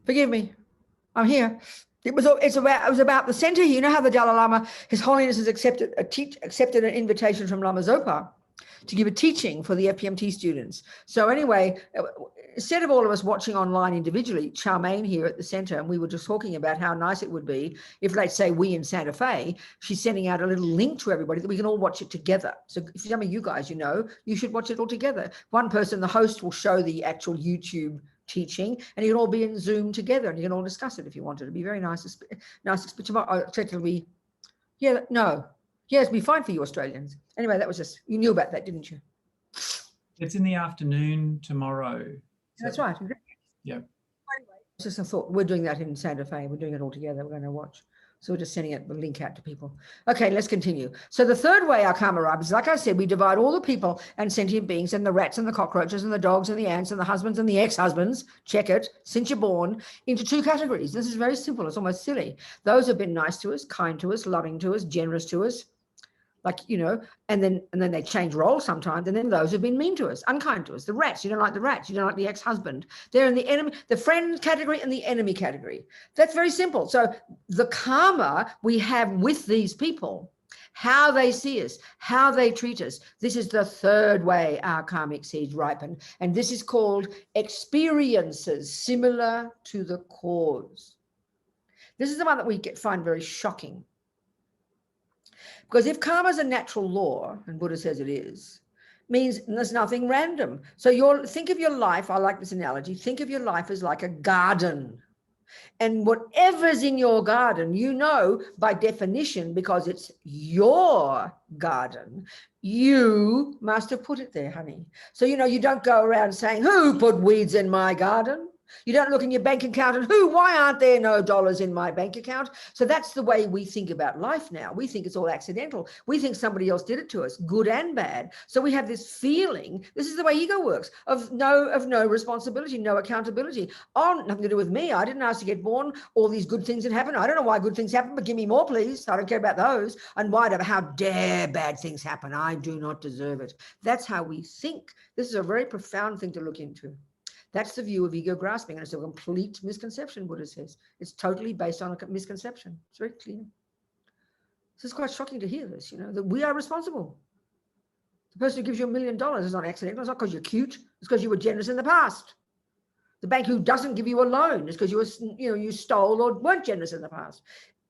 Forgive me. I'm here. It was about the center here. You know how the Dalai Lama, His Holiness, has accepted an invitation from Lama Zopa to give a teaching for the FPMT students. So anyway, instead of all of us watching online individually, Charmaine here at the center, and we were just talking about how nice it would be if, let's say, we in Santa Fe, she's sending out a little link to everybody that we can all watch it together. So if some of you guys, you should watch it all together. One person, the host, will show the actual YouTube teaching, and you can all be in Zoom together, and you can all discuss it if you wanted. It'd be very nice. Tomorrow, it'll be, it'd be fine for you Australians. Anyway, that was just, you knew about that, didn't you? It's in the afternoon tomorrow. That's right. Yeah. Anyway, it's just a thought. We're doing that in Santa Fe. We're doing it all together. We're going to watch. So we're just sending the link out to people. Okay, let's continue. So the third way our karma arrives is, like I said, we divide all the people and sentient beings and the rats and the cockroaches and the dogs and the ants and the husbands and the ex-husbands, check it, since you're born, into two categories. This is very simple. It's almost silly. Those have been nice to us, kind to us, loving to us, generous to us, and then they change roles sometimes, and then those who've been mean to us, unkind to us, the rats. You don't like the rats, you don't like the ex-husband. They're in the enemy, the friend category and the enemy category. That's very simple. So the karma we have with these people, how they see us, how they treat us, this is the third way our karmic seeds ripen, and this is called experiences similar to the cause. This is the one that we find very shocking. Because if karma is a natural law, and Buddha says it is, means there's nothing random. So think of your life, I like this analogy, think of your life as like a garden. And whatever's in your garden, by definition, because it's your garden, you must have put it there, honey. So, you don't go around saying, who put weeds in my garden? You don't look in your bank account and why aren't there no dollars in my bank account? So that's the way we think about life now. We think it's all accidental. We think somebody else did it to us, good and bad. So we have this feeling, this is the way ego works, of no responsibility, no accountability. Oh, nothing to do with me. I didn't ask to get born. All these good things that happen. I don't know why good things happen, but give me more, please. I don't care about those. And how dare bad things happen? I do not deserve it. That's how we think. This is a very profound thing to look into. That's the view of ego grasping, and it's a complete misconception, Buddha says. It's totally based on a misconception. It's very clear. This is quite shocking to hear this, that we are responsible. The person who gives you $1 million is not accidental. It's not because you're cute. It's because you were generous in the past. The bank who doesn't give you a loan is because you stole or weren't generous in the past.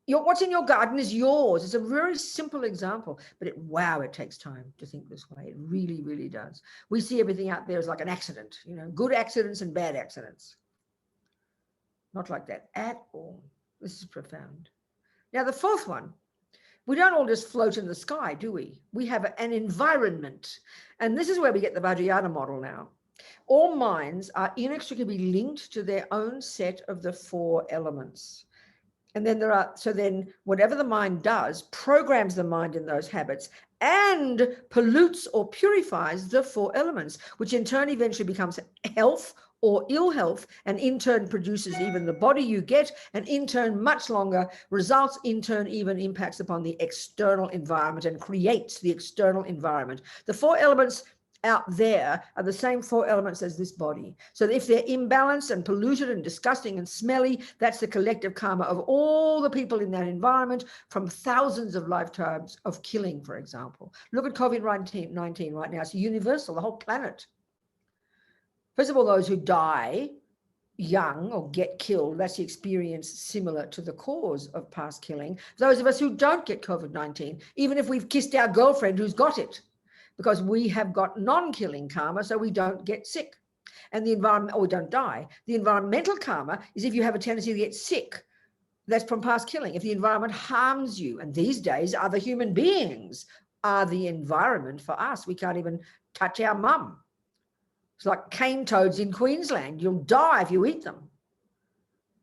What's in your garden is yours. It's a very simple example, but it takes time to think this way. It really, really does. We see everything out there as like an accident, good accidents and bad accidents. Not like that at all. This is profound. Now, the fourth one, we don't all just float in the sky, do we? We have an environment. And this is where we get the Vajrayana model now. All minds are inextricably linked to their own set of the 4 elements. And then whatever the mind does programs the mind in those habits and pollutes or purifies the 4 elements, which in turn eventually becomes health or ill health, and in turn produces even the body you get, and in turn much longer results, in turn even impacts upon the external environment and creates the external environment. The 4 elements out there are the same 4 elements as this body. So if they're imbalanced and polluted and disgusting and smelly, that's the collective karma of all the people in that environment from thousands of lifetimes of killing, for example. Look at COVID-19 right now. It's universal, the whole planet. First of all, those who die young or get killed, that's the experience similar to the cause of past killing. Those of us who don't get COVID-19, even if we've kissed our girlfriend who's got it, because we have got non-killing karma, so we don't get sick. And the environment, or we don't die. The environmental karma is if you have a tendency to get sick. That's from past killing. If the environment harms you, and these days other human beings are the environment for us. We can't even touch our mum. It's like cane toads in Queensland. You'll die if you eat them.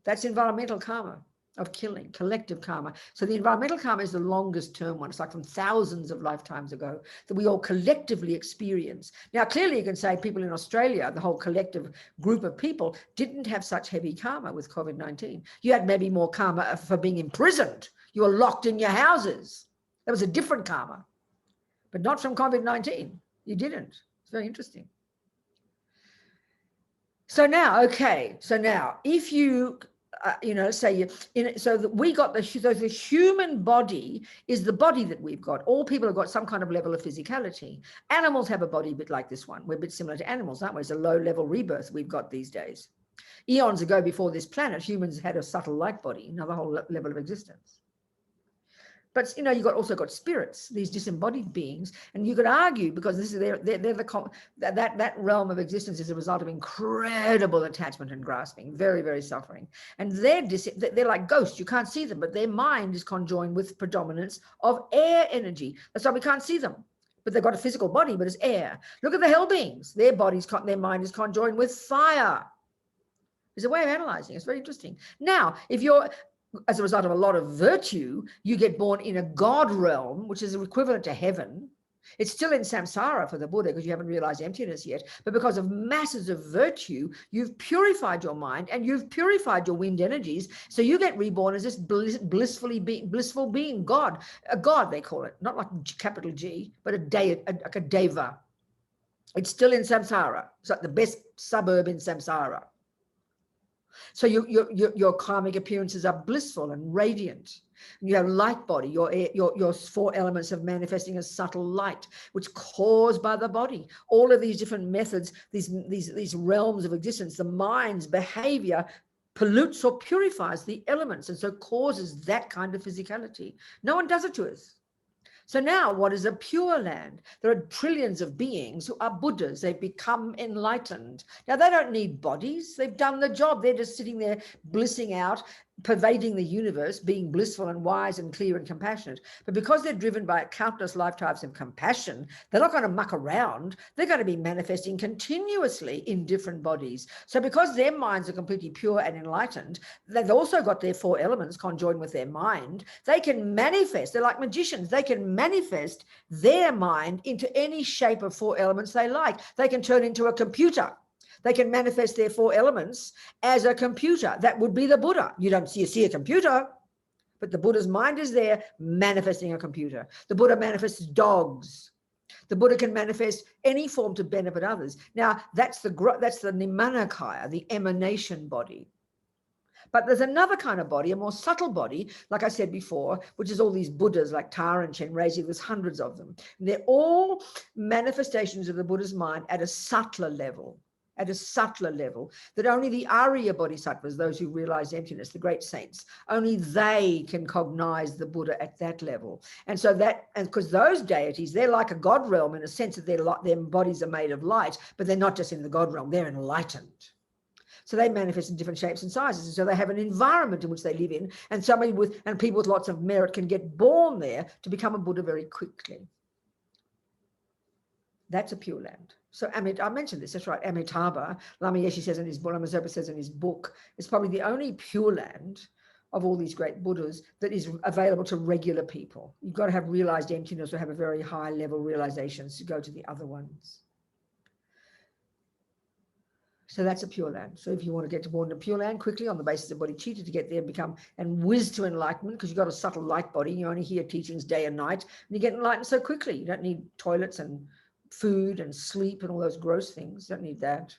That's environmental karma of killing, collective karma. So the environmental karma is the longest term one. It's like from thousands of lifetimes ago that we all collectively experience. Now, clearly you can say people in Australia, the whole collective group of people, didn't have such heavy karma with COVID-19. You had maybe more karma for being imprisoned. You were locked in your houses. That was a different karma, but not from COVID-19. You didn't. It's very interesting. So now, okay, so now if you, say you, so that we got the human body is the body that we've got. All people have got some kind of level of physicality. Animals have a body a bit like this one. We're a bit similar to animals, aren't we? It's a low level rebirth we've got these days. Eons ago, before this planet, humans had a subtle light body, another whole level of existence. But you've also got spirits, these disembodied beings, and you could argue, because this is that realm of existence is a result of incredible attachment and grasping, very, very suffering. And they're like ghosts. You can't see them, but their mind is conjoined with predominance of air energy. That's why we can't see them. But they've got a physical body, but it's air. Look at the hell beings. Their mind is conjoined with fire. There's a way of analyzing. It's very interesting. Now, if you're, as a result of a lot of virtue, you get born in a God realm, which is equivalent to heaven. It's still in samsara for the Buddha because you haven't realized emptiness yet. But because of masses of virtue, you've purified your mind and you've purified your wind energies. So you get reborn as this blissful being, God. A God, they call it. Not like capital G, but like a deva. It's still in samsara. It's like the best suburb in samsara. So your karmic appearances are blissful and radiant. You have light body, your four elements of manifesting as subtle light, which is caused by the body. All of these different methods, these realms of existence, the mind's behavior pollutes or purifies the elements, and so causes that kind of physicality. No one does it to us. So now, what is a pure land? There are trillions of beings who are Buddhas. They've become enlightened. Now, they don't need bodies. They've done the job. They're just sitting there blissing out, pervading the universe, being blissful and wise and clear and compassionate. But because they're driven by countless lifetimes of compassion, they're not going to muck around. They're going to be manifesting continuously in different bodies. So because their minds are completely pure and enlightened, they've also got their four elements conjoined with their mind. They can manifest. They're like magicians. They can manifest their mind into any shape of four elements they like. They can turn into a computer. They can manifest their four elements as a computer. That would be the Buddha. You don't see a computer, but the Buddha's mind is there manifesting a computer. The Buddha manifests dogs. The Buddha can manifest any form to benefit others. Now, that's the Nimanakaya, the emanation body. But there's another kind of body, a more subtle body, like I said before, which is all these Buddhas like Tara and Chenrezig. There's hundreds of them. And they're all manifestations of the Buddha's mind at a subtler level. That only the Arya Bodhisattvas, those who realize emptiness, the great saints, only they can cognize the Buddha at that level. And so because those deities, they're like a God realm in a sense that their bodies are made of light, but they're not just in the God realm, they're enlightened. So they manifest in different shapes and sizes. And so they have an environment in which they live in, and people with lots of merit can get born there to become a Buddha very quickly. That's a pure land. So I mentioned this, that's right, Amitabha, Lama Yeshe says in his book, Lama Zopa says in his book, is probably the only pure land of all these great Buddhas that is available to regular people. You've got to have realized emptiness or have a very high level realizations to go to the other ones. So that's a pure land. So if you want to get born in a pure land quickly on the basis of bodhicitta to get there and whiz to enlightenment, because you've got a subtle light body, you only hear teachings day and night, and you get enlightened so quickly. You don't need toilets and food and sleep and all those gross things. You don't need that.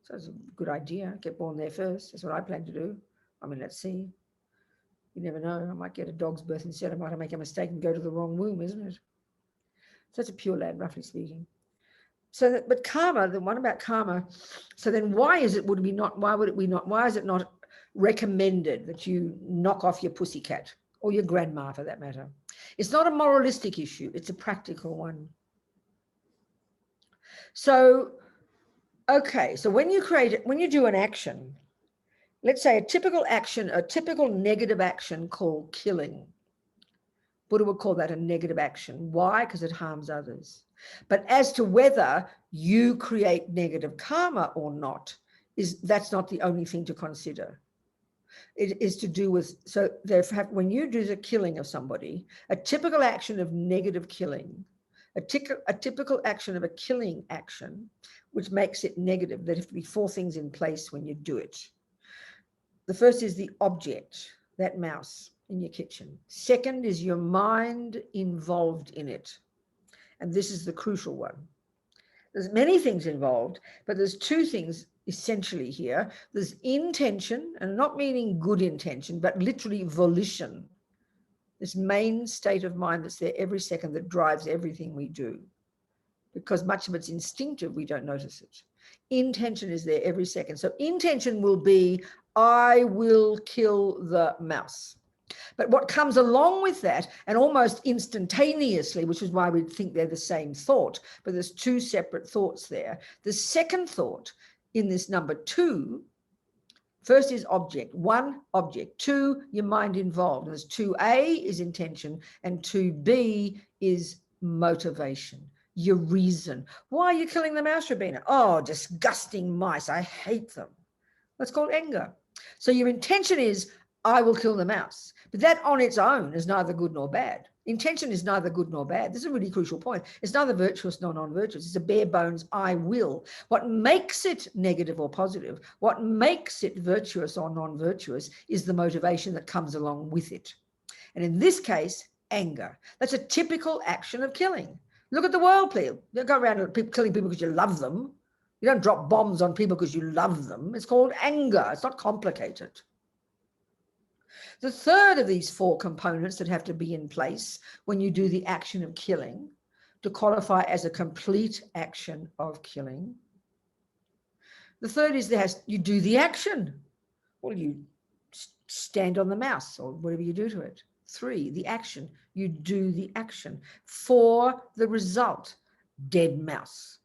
So it's a good idea. Get born there first. That's what I plan to do. I mean, let's see. You never know. I might get a dog's birth instead. I might make a mistake and go to the wrong womb, isn't it? So that's a pure land, roughly speaking. So, but karma, the one about karma. So then, why is it not recommended that you knock off your pussycat or your grandma, for that matter? It's not a moralistic issue. It's a practical one. So, okay. So when you do an action, let's say a typical negative action called killing. Buddha would call that a negative action. Why? Because it harms others. But as to whether you create negative karma or not, that's not the only thing to consider. It is to do with, so when you do the killing of somebody, a typical action of negative killing, a typical action of a killing action, which makes it negative, there have to be four things in place when you do it. The first is the object, that mouse in your kitchen. Second is your mind involved in it. And this is the crucial one. There's many things involved, but there's two things essentially here. There's intention, and not meaning good intention, but literally volition. This main state of mind that's there every second that drives everything we do. Because much of it's instinctive, we don't notice it. Intention is there every second. So intention will be, I will kill the mouse. But what comes along with that, and almost instantaneously, which is why we think they're the same thought, but there's two separate thoughts there. The second thought in this number 2, first is object, 1, object, 2, your mind involved. There's 2A is intention, and 2B is motivation, your reason. Why are you killing the mouse, Robina? Oh, disgusting mice, I hate them. That's called anger. So your intention is, I will kill the mouse. But that on its own is neither good nor bad. Intention is neither good nor bad. This is a really crucial point. It's neither virtuous nor non-virtuous. It's a bare bones, I will. What makes it negative or positive, what makes it virtuous or non-virtuous is the motivation that comes along with it. And in this case, anger. That's a typical action of killing. Look at the world, people. You don't go around killing people because you love them. You don't drop bombs on people because you love them. It's called anger. It's not complicated. The third of these 4 components that have to be in place when you do the action of killing to qualify as a complete action of killing. The third is you do the action. Well, you stand on the mouse or whatever you do to it. 3, the action. You do the action. 4, the result. Dead mouse.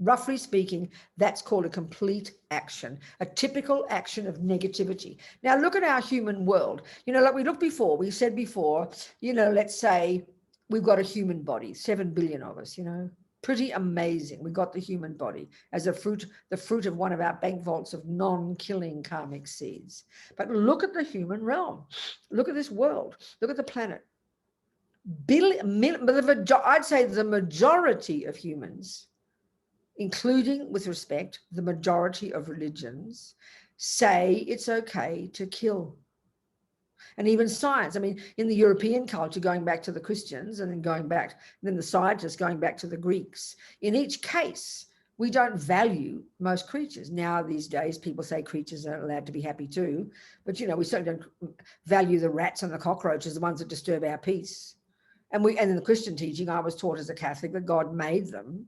Roughly speaking, that's called a complete action, a typical action of negativity. Now, look at our human world. Like we looked before, we said before, let's say we've got a human body, 7 billion of us, pretty amazing. We got the human body as the fruit of one of our bank vaults of non-killing karmic seeds. But look at the human realm. Look at this world. Look at the planet. I'd say the majority of humans, including with respect, the majority of religions, say it's okay to kill. And even science, in the European culture, going back to the Christians and then the scientists going back to the Greeks, in each case, we don't value most creatures. Now, these days, people say creatures are allowed to be happy too, but we certainly don't value the rats and the cockroaches, the ones that disturb our peace. And in the Christian teaching, I was taught as a Catholic that God made them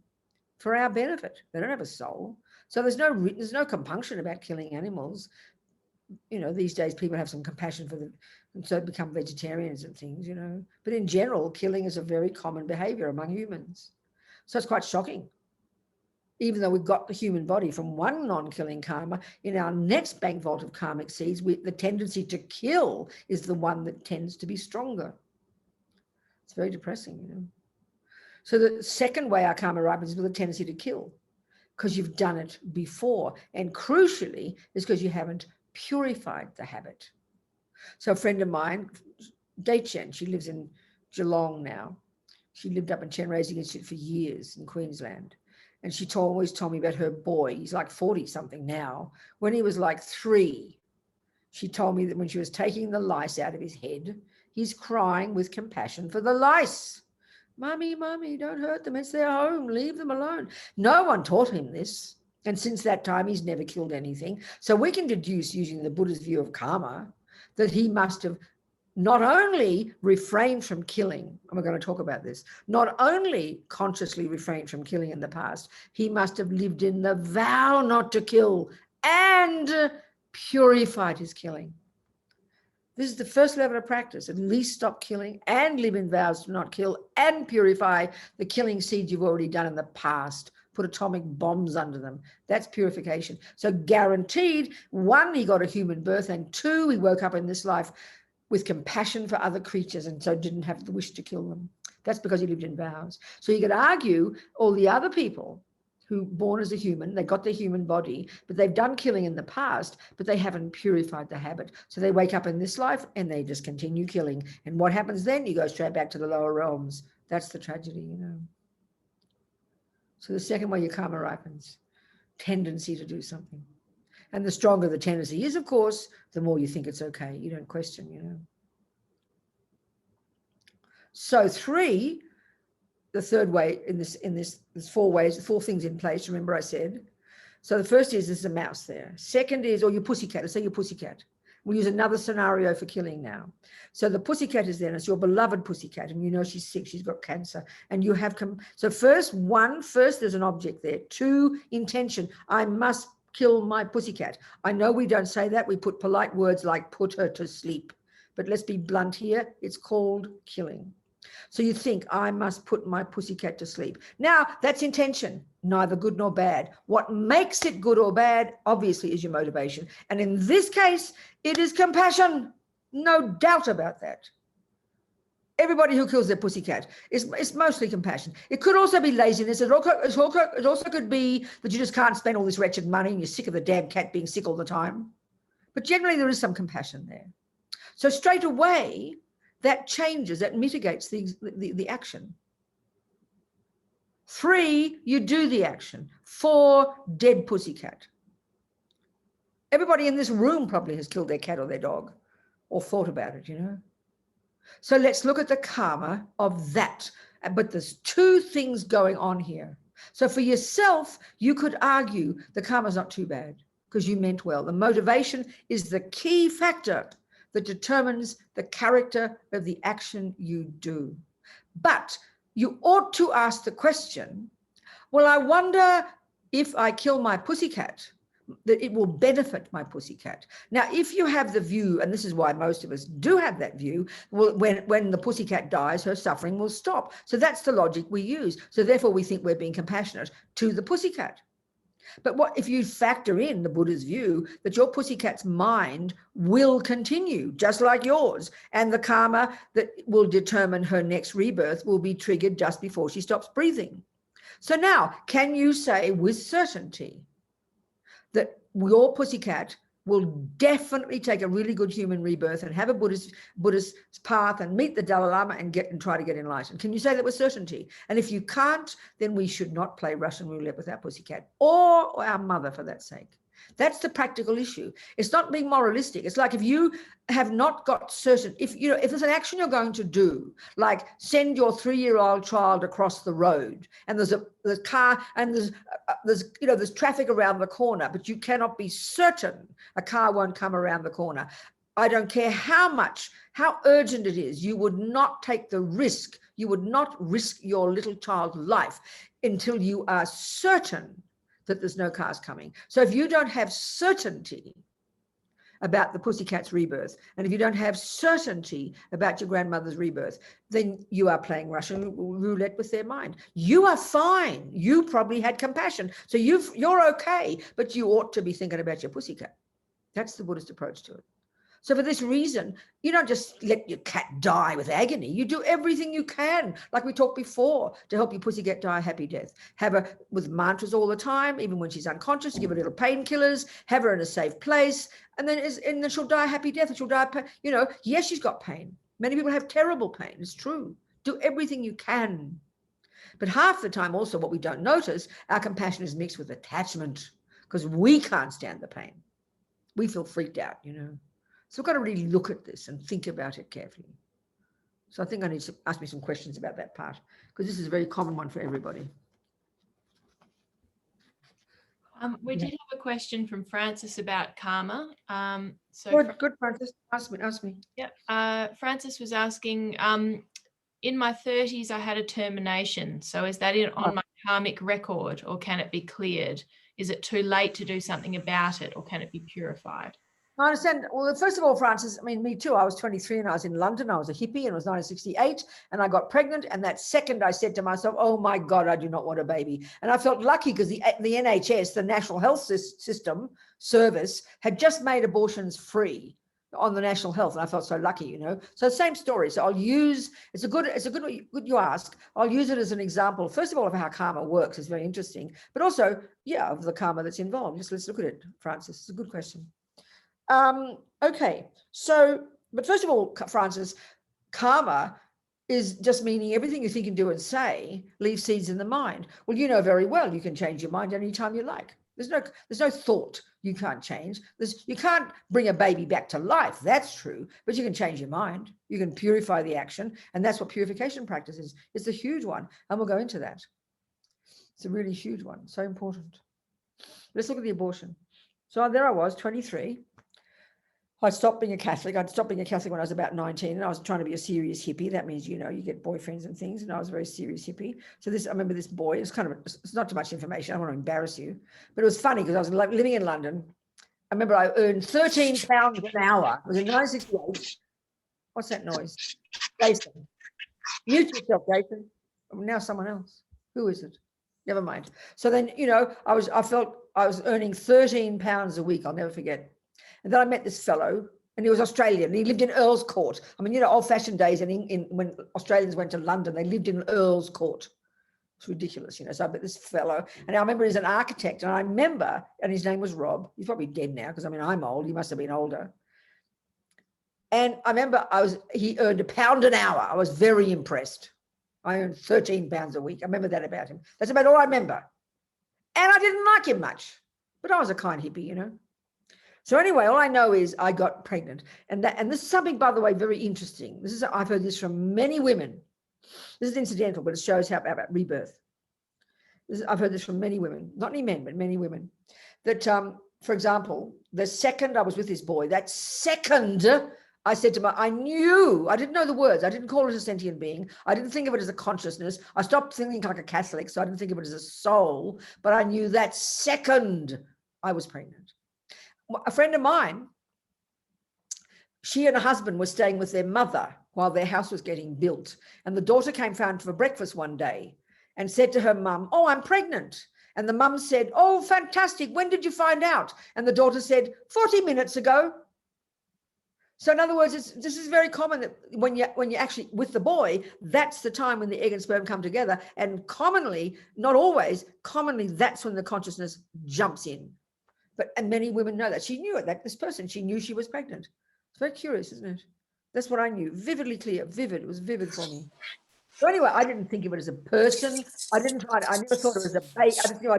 for our benefit. They don't have a soul. So there's no compunction about killing animals. These days people have some compassion for them, and so become vegetarians and things, But in general, killing is a very common behavior among humans. So it's quite shocking. Even though we've got the human body from one non-killing karma, in our next bank vault of karmic seeds, the tendency to kill is the one that tends to be stronger. It's very depressing, So the second way our karma ripens is with a tendency to kill, because you've done it before. And crucially, is because you haven't purified the habit. So a friend of mine, Deichen, she lives in Geelong now. She lived up in Chen Raising Institute for years in Queensland. And she always told me about her boy. He's like 40 something now. When he was like 3, she told me that when she was taking the lice out of his head, he's crying with compassion for the lice. Mummy, don't hurt them. It's their home. Leave them alone. No one taught him this. And since that time, he's never killed anything. So we can deduce, using the Buddha's view of karma, that he must have not only refrained from killing, and we're going to talk about this, not only consciously refrained from killing in the past, he must have lived in the vow not to kill and purified his killing. This is the first level of practice. At least stop killing and live in vows to not kill and purify the killing seeds you've already done in the past. Put atomic bombs under them. That's purification. So guaranteed, 1, he got a human birth, and 2, he woke up in this life with compassion for other creatures and so didn't have the wish to kill them. That's because he lived in vows. So you could argue all the other people who born as a human, they got their human body, but they've done killing in the past, but they haven't purified the habit. So they wake up in this life and they just continue killing. And what happens then? You go straight back to the lower realms. That's the tragedy, So the second way your karma ripens, tendency to do something. And the stronger the tendency is, of course, the more you think it's okay. You don't question, So 3, the third way in this, there's 4 ways, 4 things in place. Remember I said. So the first is there's a mouse there. Second is, or your pussycat, let's say your pussycat. We'll use another scenario for killing now. So the pussycat is there, and it's your beloved pussycat, and you know she's sick, she's got cancer, and you have so first there's an object there. 2, intention. I must kill my pussycat. I know we don't say that. We put polite words like put her to sleep. But let's be blunt here. It's called killing. So you think, I must put my pussycat to sleep. Now, that's intention, neither good nor bad. What makes it good or bad, obviously, is your motivation. And in this case, it is compassion. No doubt about that. Everybody who kills their pussycat is mostly compassion. It could also be laziness. It also could be that you just can't spend all this wretched money and you're sick of the damn cat being sick all the time. But generally, there is some compassion there. So straight away, that changes, that mitigates the action. 3, you do the action. 4, dead pussycat. Everybody in this room probably has killed their cat or their dog or thought about it, you know. So let's look at the karma of that. But there's 2 things going on here. So for yourself, you could argue the karma's not too bad because you meant well. The motivation is the key factor that determines the character of the action you do. But you ought to ask the question, well, I wonder if I kill my pussycat, that it will benefit my pussycat. Now, if you have the view, and this is why most of us do have that view, well, when the pussycat dies, her suffering will stop. So that's the logic we use. So therefore, we think we're being compassionate to the pussycat. But what if you factor in the Buddha's view that your pussycat's mind will continue just like yours, and the karma that will determine her next rebirth will be triggered just before she stops breathing. So now, can you say with certainty that your pussycat will definitely take a really good human rebirth and have a Buddhist path and meet the Dalai Lama and try to get enlightened? Can you say that with certainty? And if you can't, then we should not play Russian roulette with our pussycat or our mother, for that sake. That's the practical issue. It's not being moralistic. It's like if you have not got certain, if there's an action you're going to do, like send your 3-year-old child across the road, and there's a car and there's traffic around the corner, but you cannot be certain a car won't come around the corner. I don't care how urgent it is, you would not take the risk. You would not risk your little child's life until you are certain that there's no cars coming. So if you don't have certainty about the pussycat's rebirth, and if you don't have certainty about your grandmother's rebirth, then you are playing Russian roulette with their mind. You are fine. You probably had compassion. So you're okay, but you ought to be thinking about your pussycat. That's the Buddhist approach to it. So for this reason, you don't just let your cat die with agony. You do everything you can, like we talked before, to help your pussycat die a happy death. Have her with mantras all the time, even when she's unconscious, give her little painkillers, have her in a safe place, and then she'll die a happy death, and she'll die, yes, she's got pain. Many people have terrible pain, it's true. Do everything you can. But half the time also what we don't notice, our compassion is mixed with attachment because we can't stand the pain. We feel freaked out, So we've got to really look at this and think about it carefully. So I think I need to ask me some questions about that part, because this is a very common one for everybody. We did have a question from Francis about karma. Good, Francis. Ask me. Yeah. Francis was asking, in my 30s, I had a termination. So is that on my karmic record, or can it be cleared? Is it too late to do something about it, or can it be purified? I understand. Well, first of all, Francis, me too. I was 23 and I was in London. I was a hippie, and it was 1968, and I got pregnant. And that second I said to myself, oh my God, I do not want a baby. And I felt lucky because the NHS, the National Health System Service, had just made abortions free on the National Health. And I felt so lucky, So same story. So I'll use, it's a good you ask. I'll use it as an example, first of all, of how karma works. It's very interesting, but also, of the karma that's involved. Just let's look at it, Francis. It's a good question. Okay, but first of all, Francis, karma is just meaning everything you think and do and say leaves seeds in the mind. Well, you know very well you can change your mind anytime you like. There's no thought you can't change. You can't bring a baby back to life. That's true, but you can change your mind. You can purify the action, and that's what purification practice is. It's a huge one, and we'll go into that. It's a really huge one, so important. Let's look at the abortion. So there I was, 23. I stopped being a Catholic. I'd stopped being a Catholic when I was about 19, and I was trying to be a serious hippie. That means, you get boyfriends and things, and I was a very serious hippie. So I remember this boy, it's not too much information. I don't want to embarrass you, but it was funny because I was living in London. I remember I earned £13 an hour. It was in 1968. What's that noise? Jason. Mute yourself, Jason. Now someone else. Who is it? Never mind. So then, I felt I was earning £13 a week. I'll never forget. And then I met this fellow, and he was Australian. He lived in Earl's Court. I mean, old-fashioned days, and when Australians went to London, they lived in Earl's Court. It's ridiculous, So I met this fellow, and I remember he's an architect, and I remember, and his name was Rob. He's probably dead now, because I'm old. He must have been older. And I remember he earned £1 an hour. I was very impressed. I earned £13 a week. I remember that about him. That's about all I remember. And I didn't like him much, but I was a kind hippie, So anyway, all I know is I got pregnant, and this is something, by the way, very interesting. I've heard this from many women. This is incidental, but it shows how about rebirth. I've heard this from many women, not any men, but many women. That, for example, the second I was with this boy, that second I said to him, I didn't know the words. I didn't call it a sentient being. I didn't think of it as a consciousness. I stopped thinking like a Catholic, so I didn't think of it as a soul. But I knew that second I was pregnant. A friend of mine, she and her husband were staying with their mother while their house was getting built. And the daughter came round for breakfast one day and said to her mum, "Oh, I'm pregnant." And the mum said, "Oh, fantastic. When did you find out?" And the daughter said, 40 minutes ago. So in other words, this is very common that when you're actually with the boy, that's the time when the egg and sperm come together. And commonly, not always, commonly that's when the consciousness jumps in. And many women know that. She knew it, that this person, she knew she was pregnant. It's very curious, isn't it? That's what I knew. Vividly clear, vivid. It was vivid for me. So anyway, I didn't think of it as a person. I never thought it was a baby. I just knew I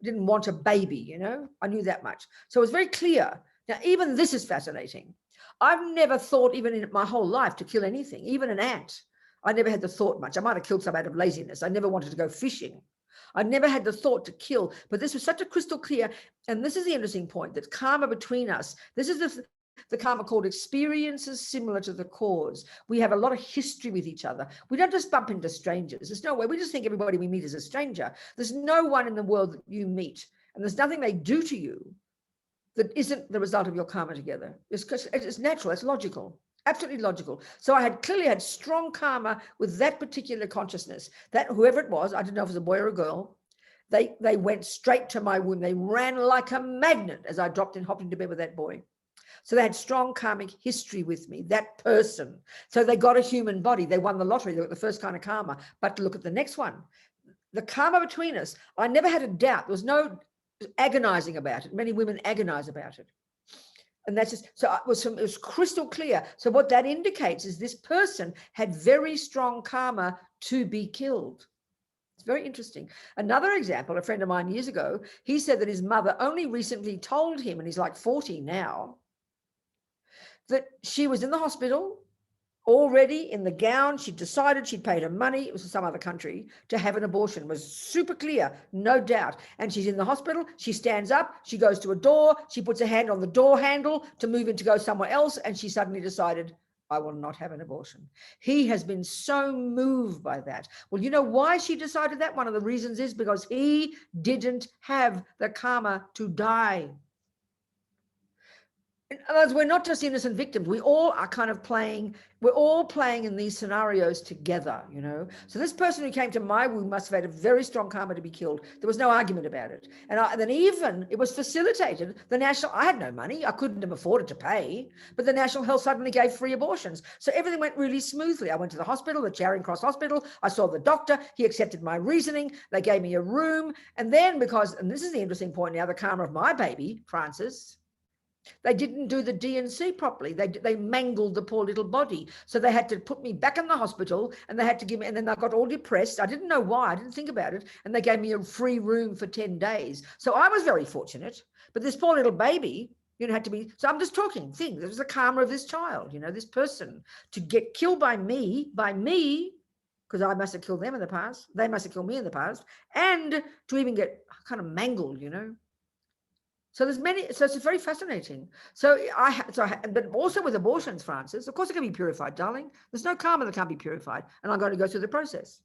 didn't want a baby, I knew that much. So it was very clear. Now, even this is fascinating. I've never thought, even in my whole life, to kill anything, even an ant. I never had the thought much. I might have killed some out of laziness. I never wanted to go fishing. I never had the thought to kill, but this was such a crystal clear. And this is the interesting point, that karma between us, this is the karma called experiences similar to the cause. We have a lot of history with each other. We don't just bump into strangers. There's no way. We just think everybody we meet is a stranger. There's no one in the world that you meet, and there's nothing they do to you that isn't the result of your karma together. It's natural, it's logical, absolutely logical. So I clearly had strong karma with that particular consciousness, that whoever it was, I didn't know if it was a boy or a girl, they went straight to my womb. They ran like a magnet as I hopped into bed with that boy. So they had strong karmic history with me, that person. So they got a human body. They won the lottery. They got the first kind of karma. But look at the next one. The karma between us, I never had a doubt. There was no agonizing about it. Many women agonize about it. And that's just, so it was crystal clear. So what that indicates is this person had very strong karma to be killed. It's very interesting. Another example, a friend of mine years ago, he said that his mother only recently told him, and he's like 40 now, that she was in the hospital already in the gown. She decided she'd paid her money, it was in some other country, to have an abortion. It was super clear, no doubt. And she's in the hospital, she stands up, she goes to a door, she puts her hand on the door handle to move in to go somewhere else, and she suddenly decided, I will not have an abortion. He has been so moved by that. Well, you know why she decided that? One of the reasons is because he didn't have the karma to die. In other words, we're not just innocent victims. We all are kind of playing, we're all playing in these scenarios together, So this person who came to my womb must have had a very strong karma to be killed. There was no argument about it. And then even it was facilitated. I had no money. I couldn't have afforded to pay, but the National Health suddenly gave free abortions. So everything went really smoothly. I went to the hospital, the Charing Cross Hospital. I saw the doctor. He accepted my reasoning. They gave me a room. And then and this is the interesting point now, the karma of my baby, Francis, They didn't do the D&C properly. They mangled the poor little body. So they had to put me back in the hospital, and they had to give me, and then I got all depressed. I didn't know why. I didn't think about it. And they gave me a free room for 10 days. So I was very fortunate. But this poor little baby, had to be, so I'm just talking things. There was the karma of this child, this person to get killed by me, because I must have killed them in the past. They must have killed me in the past. And to even get kind of mangled, So there's many, so it's very fascinating. But also with abortions, Francis, of course it can be purified, darling. There's no karma that can't be purified. And I'm going to go through the process.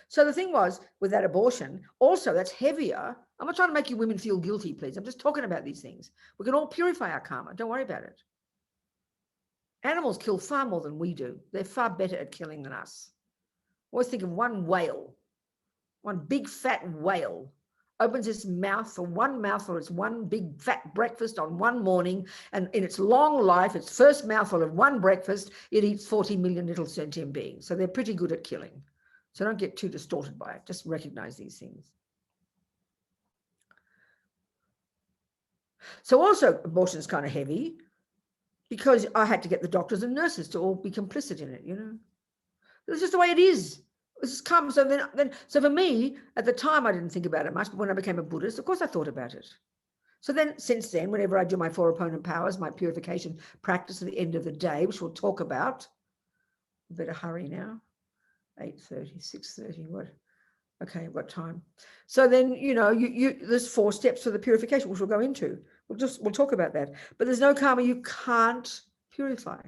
So the thing was, with that abortion, also that's heavier. I'm not trying to make you women feel guilty, please. I'm just talking about these things. We can all purify our karma. Don't worry about it. Animals kill far more than we do. They're far better at killing than us. Always think of one whale, one big fat whale, opens its mouth for one mouthful. It's one big fat breakfast on one morning. And in its long life, its first mouthful of one breakfast, it eats 40 million little sentient beings. So they're pretty good at killing. So don't get too distorted by it. Just recognize these things. So also abortion is kind of heavy because I had to get the doctors and nurses to all be complicit in it, It's just the way it is. It's just come. So so for me, at the time, I didn't think about it much, but when I became a Buddhist, of course I thought about it. So then, since then, whenever I do my 4 opponent powers, my purification practice at the end of the day, which we'll talk about, better hurry now. 8:30, 6:30, what? Okay, what time? So then, there's 4 steps for the purification, which we'll go into. We'll talk about that. But there's no karma you can't purify.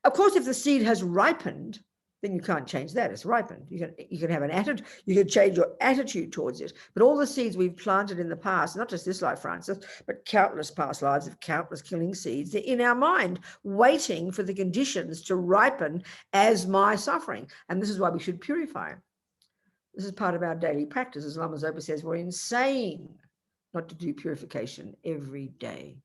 Of course, if the seed has ripened, then you can't change that. It's ripened. You can have an attitude. You can change your attitude towards it. But all the seeds we've planted in the past, not just this life, Francis, but countless past lives of countless killing seeds, they're in our mind, waiting for the conditions to ripen as my suffering. And this is why we should purify. This is part of our daily practice. As Lama Zopa says, we're insane not to do purification every day.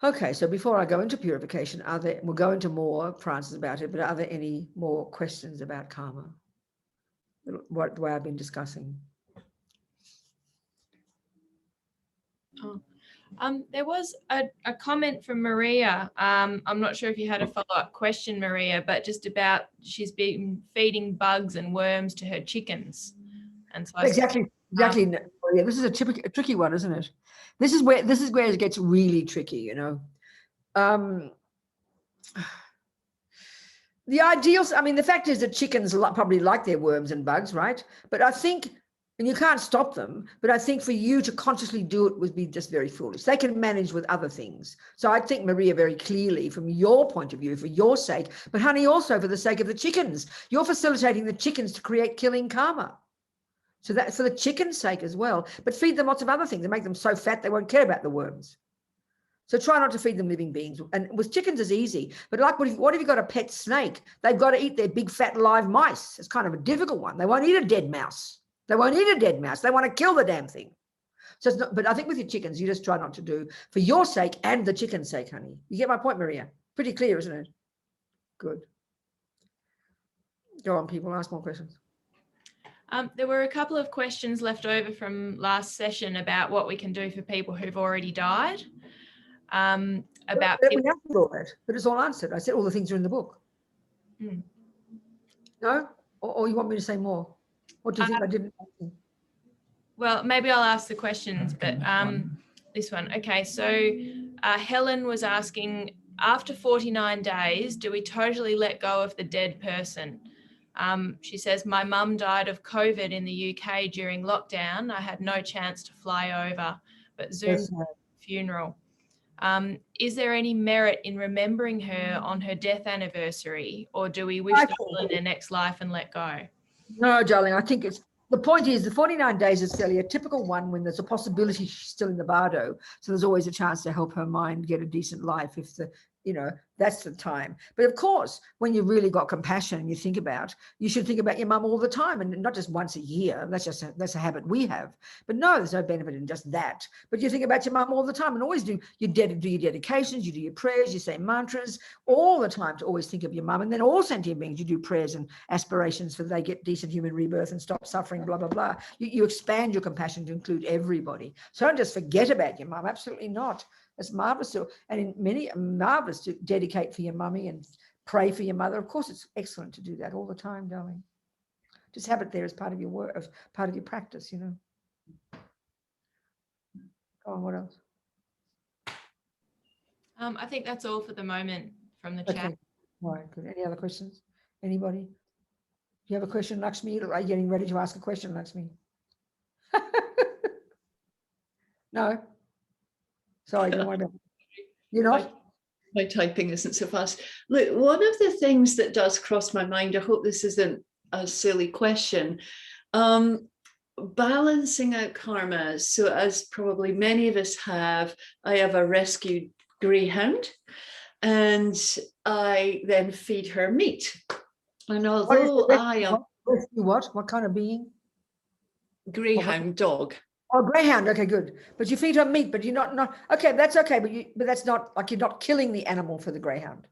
Okay, so before I go into purification, we'll go into more, Francis, about it, but are there any more questions about karma? The way I've been discussing. There was a comment from Maria. I'm not sure if you had a follow-up question, Maria, but just about she's been feeding bugs and worms to her chickens. And so Exactly. Yeah, this is a tricky one, isn't it? This is where it gets really tricky, The ideal, the fact is that chickens probably like their worms and bugs, right? But I think, and you can't stop them, but I think for you to consciously do it would be just very foolish. They can manage with other things. So I think, Maria, very clearly from your point of view, for your sake, but honey, also for the sake of the chickens, you're facilitating the chickens to create killing karma. So that's for the chicken's sake as well, but feed them lots of other things and make them so fat they won't care about the worms. So try not to feed them living beings. And with chickens it's easy, but like what if you got a pet snake? They've got to eat their big fat live mice. It's kind of a difficult one. They won't eat a dead mouse. They won't eat a dead mouse. They want to kill the damn thing. So it's not, but I think with your chickens, you just try not to do for your sake and the chicken's sake, honey. You get my point, Maria? Pretty clear, isn't it? Good. Go on, people, ask more questions. There were a couple of questions left over from last session about what we can do for people who've already died. About we answered all that, but it's all answered. I said all the things are in the book. No? Or you want me to say more? What do you think I didn't answer? Well, maybe I'll ask the questions, but this one. Okay, so Helen was asking, after 49 days, do we totally let go of the dead person? She says, my mum died of COVID in the UK during lockdown. I had no chance to fly over, but Zoomed funeral. Is there any merit in remembering her on her death anniversary, or do we wish them well in their next life and let go? No, darling, I think the point is the 49 days is fairly a typical one when there's a possibility she's still in the bardo. So there's always a chance to help her mind get a decent life if the You know, that's the time. But of course, when you really got compassion and you should think about your mum all the time, and not just once a year. That's a habit we have. But no, there's no benefit in just that. But you think about your mum all the time, and always do your dedications, you do your prayers, you say mantras all the time to always think of your mum. And then all sentient beings, you do prayers and aspirations for they get decent human rebirth and stop suffering, blah, blah, blah. You expand your compassion to include everybody. So don't just forget about your mum. Absolutely not. It's marvelous marvelous to dedicate for your mummy and pray for your mother. Of course, it's excellent to do that all the time, darling. Just have it there as part of your work, as part of your practice, you know. Go on, what else? I think that's all for the moment from the Okay. chat. All right, good. Any other questions? Anybody? Do you have a question, Lakshmi? Are you getting ready to ask a question, Lakshmi? No? Sorry, don't worry about it. You're not? My typing isn't so fast. Look, one of the things that does cross my mind, I hope this isn't a silly question, balancing out karma. So as probably many of us have, I have a rescued greyhound and I then feed her meat. And although I am... What kind of being? Greyhound dog. Oh, greyhound. Okay, good. But you feed her meat, but you're not. Okay, that's okay. But that's not like you're not killing the animal for the greyhound.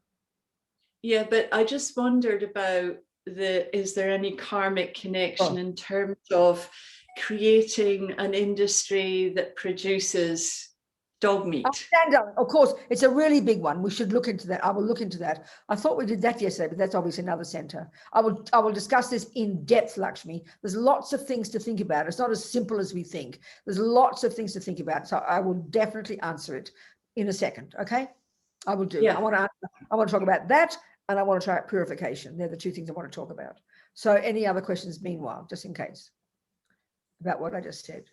Yeah, but I just wondered about is there any karmic connection in terms of creating an industry that produces dog meat? Of course, it's a really big one. We should look into that. I will look into that. I thought we did that yesterday, but that's obviously another center. I will discuss this in depth, Lakshmi. There's lots of things to think about. It's not as simple as we think. There's lots of things to think about. So I will definitely answer it in a second. Okay, I will do. Yeah. I want to talk about that, and I want to try out purification. They're the two things I want to talk about. So any other questions meanwhile, just in case, about what I just said?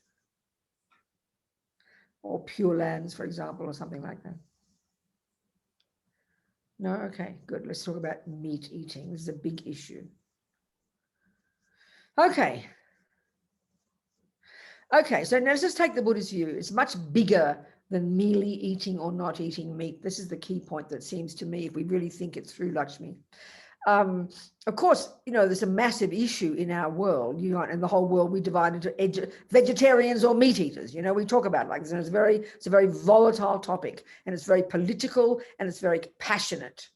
Or Pure Lands, for example, or something like that. No? Okay, good. Let's talk about meat eating. This is a big issue. Okay. Okay, so now let's just take the Buddhist view. It's much bigger than merely eating or not eating meat. This is the key point that seems to me, if we really think it through, Lakshmi. Of course, you know, there's a massive issue in our world, you know, and the whole world we divide into vegetarians or meat eaters. You know, we talk about it like this, and it's a very volatile topic, and it's very political, and it's very passionate.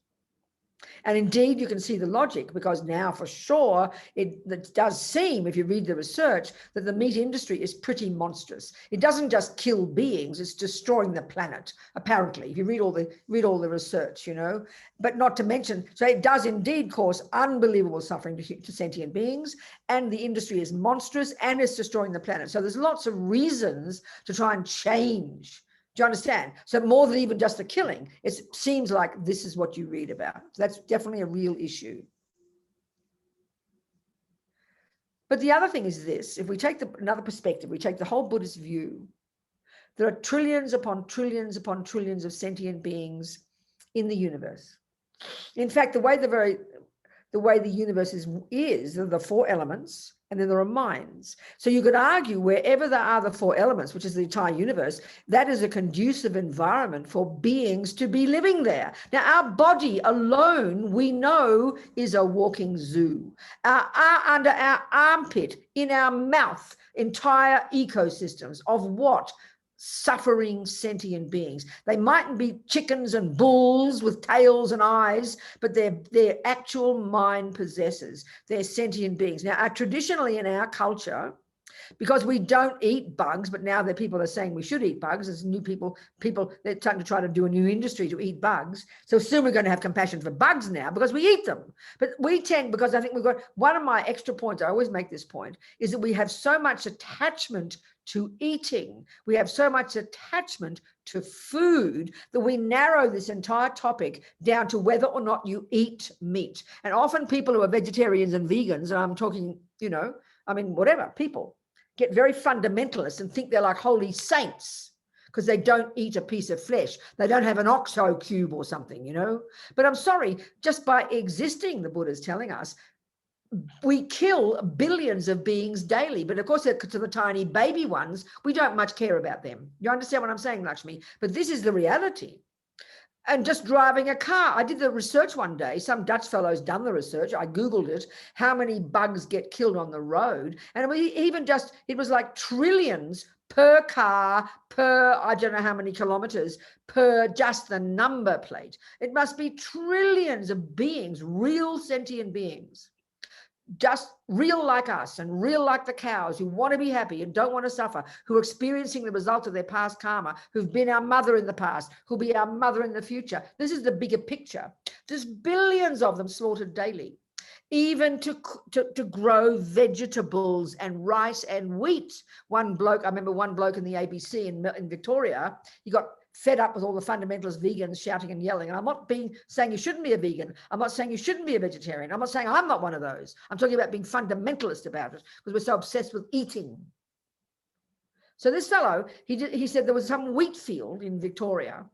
And indeed, you can see the logic, because now for sure, it does seem, if you read the research, that the meat industry is pretty monstrous. It doesn't just kill beings, it's destroying the planet, apparently, if you read all the research, you know. But not to mention, so it does indeed cause unbelievable suffering to sentient beings, and the industry is monstrous, and it's destroying the planet. So there's lots of reasons to try and change. Do you understand? So more than even just the killing, it seems like this is what you read about. So that's definitely a real issue. But the other thing is this: if we take another perspective, we take the whole Buddhist view, there are trillions upon trillions upon trillions of sentient beings in the universe. In fact, the way the universe is there are the four elements, and then there are minds. So you could argue wherever there are the four elements, which is the entire universe, that is a conducive environment for beings to be living there. Now, our body alone, we know, is a walking zoo. Under our armpit, in our mouth, entire ecosystems of what? Suffering sentient beings. They mightn't be chickens and bulls with tails and eyes, but they're actual mind possessors. They're sentient beings. Now, traditionally in our culture, because we don't eat bugs, but now that people are saying we should eat bugs, there's new people, they're starting to try to do a new industry to eat bugs. So soon we're going to have compassion for bugs now because we eat them. But we tend, because I think we've got, one of my extra points, I always make this point, is that we have so much attachment to eating. We have so much attachment to food that we narrow this entire topic down to whether or not you eat meat. And often people who are vegetarians and vegans, and I'm talking, you know, I mean, whatever, people get very fundamentalist and think they're like holy saints because they don't eat a piece of flesh. They don't have an OXO cube or something, you know. But I'm sorry, just by existing, the Buddha's telling us, we kill billions of beings daily. But of course, to the tiny baby ones, we don't much care about them. You understand what I'm saying, Lakshmi? But this is the reality. And just driving a car. I did the research one day. Some Dutch fellow's done the research. I Googled it, how many bugs get killed on the road. And it was like trillions per car, per, I don't know how many kilometers, per just the number plate. It must be trillions of beings, real sentient beings, just real like us and real like the cows, who want to be happy and don't want to suffer, who are experiencing the result of their past karma, who've been our mother in the past, who'll be our mother in the future. This is the bigger picture. There's billions of them slaughtered daily, even to grow vegetables and rice and wheat. I remember one bloke in the ABC in Victoria, he got fed up with all the fundamentalist vegans shouting and yelling. And I'm not saying you shouldn't be a vegan. I'm not saying you shouldn't be a vegetarian. I'm not saying I'm not one of those. I'm talking about being fundamentalist about it, because we're so obsessed with eating. So this fellow, he said there was some wheat field in Victoria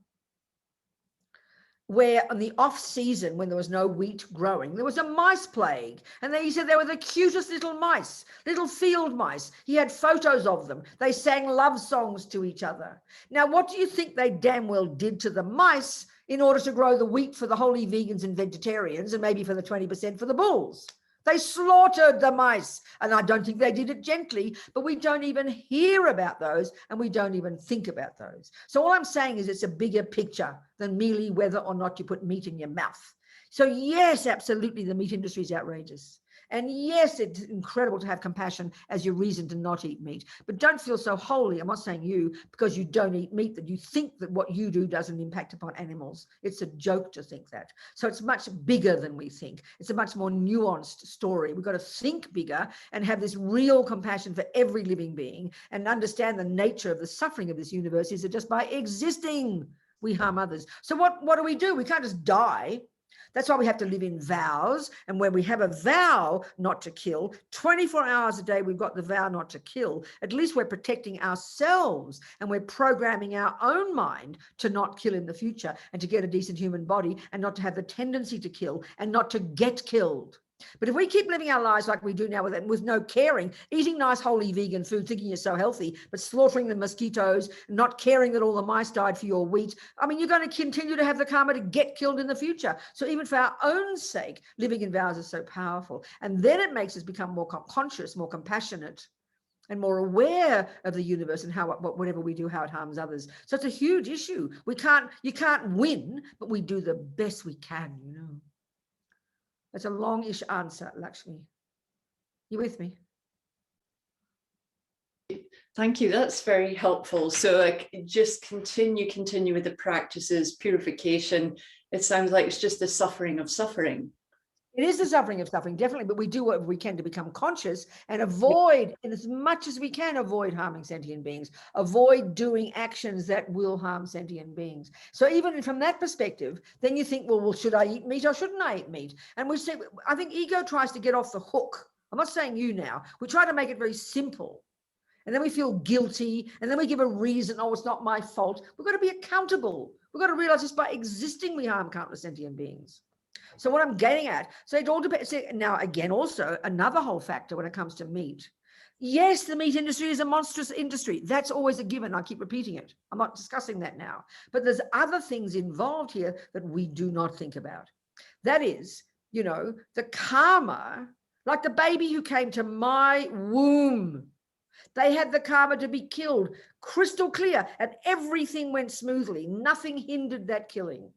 where on the off season, when there was no wheat growing, there was a mice plague. And he said they were the cutest little mice, little field mice. He had photos of them. They sang love songs to each other. Now, what do you think they damn well did to the mice in order to grow the wheat for the holy vegans and vegetarians, and maybe for the 20% for the bulls? They slaughtered the mice. And I don't think they did it gently, but we don't even hear about those, and we don't even think about those. So all I'm saying is it's a bigger picture than merely whether or not you put meat in your mouth. So yes, absolutely, the meat industry is outrageous. And yes, it's incredible to have compassion as your reason to not eat meat. But don't feel so holy, I'm not saying you, because you don't eat meat, that you think that what you do doesn't impact upon animals. It's a joke to think that. So it's much bigger than we think. It's a much more nuanced story. We've got to think bigger and have this real compassion for every living being, and understand the nature of the suffering of this universe is that just by existing, we harm others. So what do? We can't just die. That's why we have to live in vows. And when we have a vow not to kill, 24 hours a day, we've got the vow not to kill. At least we're protecting ourselves, and we're programming our own mind to not kill in the future, and to get a decent human body, and not to have the tendency to kill, and not to get killed. But if we keep living our lives like we do now with no caring, eating nice holy vegan food, thinking you're so healthy, but slaughtering the mosquitoes, not caring that all the mice died for your wheat, I mean, you're going to continue to have the karma to get killed in the future. So even for our own sake, living in vows is so powerful. And then it makes us become more conscious, more compassionate, and more aware of the universe and how whatever we do, how it harms others. So it's a huge issue. You can't win, but we do the best we can, you know. That's a longish answer, Lakshmi. You with me? Thank you. That's very helpful. So just continue with the practices, purification. It sounds like it's just the suffering of suffering. It is the suffering of suffering, definitely, but we do what we can to become conscious and avoid, and as much as we can, avoid harming sentient beings, avoid doing actions that will harm sentient beings. So even from that perspective, then you think, well, should I eat meat or shouldn't I eat meat? And we say, I think ego tries to get off the hook. I'm not saying you now. We try to make it very simple. And then we feel guilty, and then we give a reason, oh, it's not my fault. We've got to be accountable. We've got to realize just by existing, we harm countless sentient beings. So what I'm getting at, so it all depends. Now, again, also another whole factor when it comes to meat. Yes, the meat industry is a monstrous industry. That's always a given. I keep repeating it. I'm not discussing that now. But there's other things involved here that we do not think about. That is, you know, the karma, like the baby who came to my womb. They had the karma to be killed, crystal clear, and everything went smoothly. Nothing hindered that killing.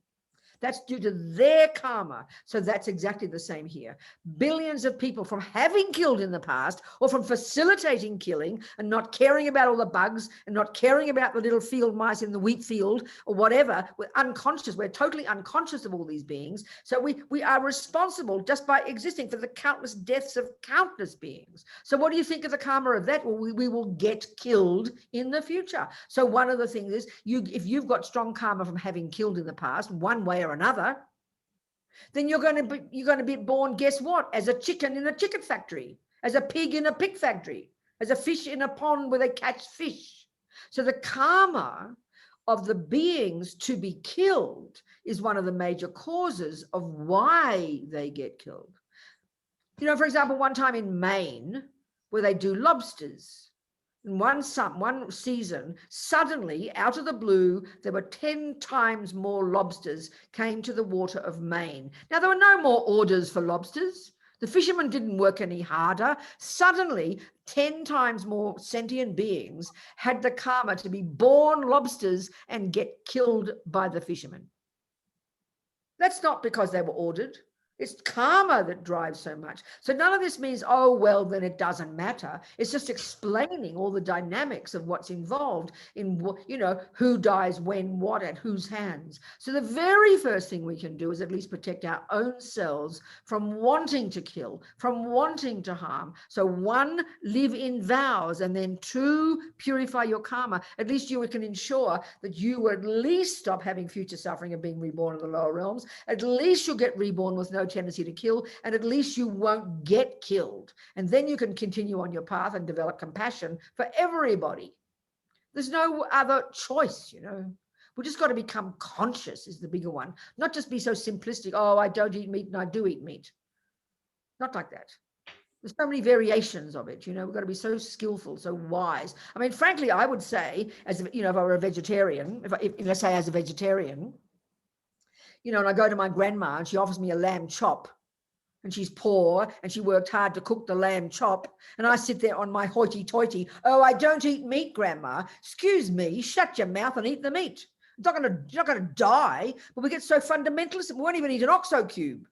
That's due to their karma. So that's exactly the same here. Billions of people, from having killed in the past, or from facilitating killing and not caring about all the bugs and not caring about the little field mice in the wheat field or whatever, we're unconscious. We're totally unconscious of all these beings. So we are responsible just by existing for the countless deaths of countless beings. So what do you think of the karma of that? Well, we will get killed in the future. So one of the things is, if you've got strong karma from having killed in the past, one way or another, then you're going to be born, guess what, as a chicken in a chicken factory, as a pig in a pig factory, as a fish in a pond where they catch fish. So the karma of the beings to be killed is one of the major causes of why they get killed. You know, for example, one time in Maine, where they do lobsters, in one season, suddenly, out of the blue, there were 10 times more lobsters came to the water of Maine. Now, there were no more orders for lobsters. The fishermen didn't work any harder. Suddenly, 10 times more sentient beings had the karma to be born lobsters and get killed by the fishermen. That's not because they were ordered. It's karma that drives so much. So none of this means, oh, well, then it doesn't matter. It's just explaining all the dynamics of what's involved in, you know, who dies when, what, at whose hands. So the very first thing we can do is at least protect our own selves from wanting to kill, from wanting to harm. So 1, live in vows, and then 2, purify your karma. At least you can ensure that you will at least stop having future suffering of being reborn in the lower realms. At least you'll get reborn with no tendency to kill, and at least you won't get killed. And then you can continue on your path and develop compassion for everybody. There's no other choice, you know. We just got to become conscious is the bigger one. Not just be so simplistic, oh, I don't eat meat and I do eat meat. Not like that. There's so many variations of it, you know. We've got to be so skillful, so wise. I mean, frankly, I would say, as you know, if I were a vegetarian, if let's say as a vegetarian, you know, and I go to my grandma and she offers me a lamb chop, and she's poor and she worked hard to cook the lamb chop, and I sit there on my hoity-toity, oh, I don't eat meat, Grandma. Excuse me, shut your mouth and eat the meat. You're not gonna die. But we get so fundamentalist, we won't even eat an oxo cube.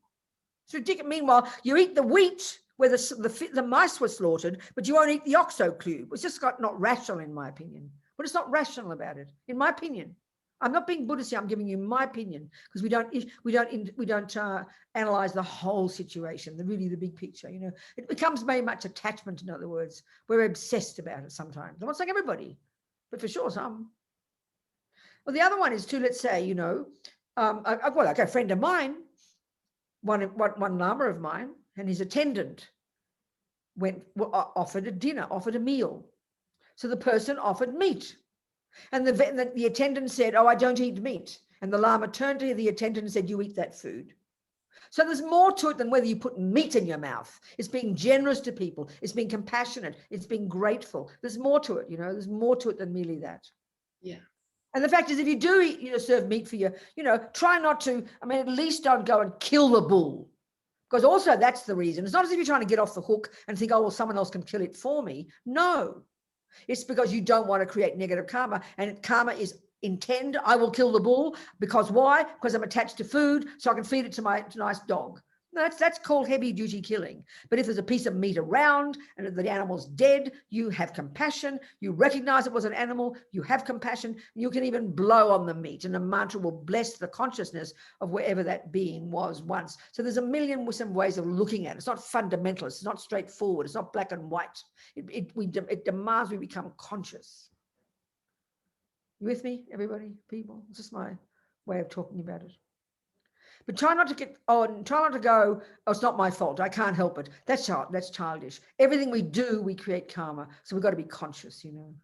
It's ridiculous. Meanwhile, you eat the wheat where the mice were slaughtered, but you won't eat the oxo cube. It's just not rational, in my opinion. But it's not rational about it, in my opinion. I'm not being Buddhist here. I'm giving you my opinion, because we don't analyze the whole situation, the big picture. You know, it becomes very much attachment. In other words, we're obsessed about it sometimes. I'm not saying everybody, but for sure some. Well, the other one is too. Let's say, you know, like a friend of mine, one lama of mine, and his attendant offered a dinner, offered a meal. So the person offered meat. And the attendant said, oh, I don't eat meat. And the lama turned to the attendant and said, you eat that food. So there's more to it than whether you put meat in your mouth. It's being generous to people. It's being compassionate. It's being grateful. There's more to it, you know. There's more to it than merely that. Yeah. And the fact is, if you do eat, you know, serve meat for your, you know, try not to, I mean, at least don't go and kill the bull. Because also that's the reason. It's not as if you're trying to get off the hook and think, oh, well, someone else can kill it for me. No. It's because you don't want to create negative karma, and karma is intend. I will kill the bull because why? Because I'm attached to food, so I can feed it to my nice dog. That's called heavy duty killing. But if there's a piece of meat around and the animal's dead, you have compassion. You recognize it was an animal. You have compassion. You can even blow on the meat, and the mantra will bless the consciousness of wherever that being was once. So there's a million ways of looking at it. It's not fundamentalist. It's not straightforward. It's not black and white. It demands we become conscious. You with me, everybody, people? It's just my way of talking about it. But try not to try not to go, oh, it's not my fault, I can't help it. That's childish. Everything we do, we create karma. So we've got to be conscious, you know,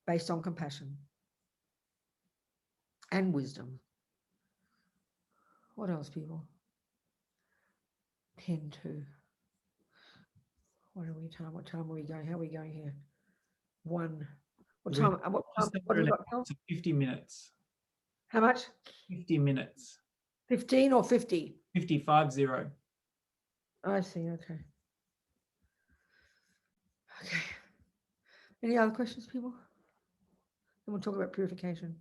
based on compassion and wisdom. What else, people? 10:02. What time are we going? How are we going here? 1. What time? What have we got now? 50 minutes. How much? 50 minutes. 15 or 50? 50. I see. Okay. Okay. Any other questions, people? Then we'll talk about purification.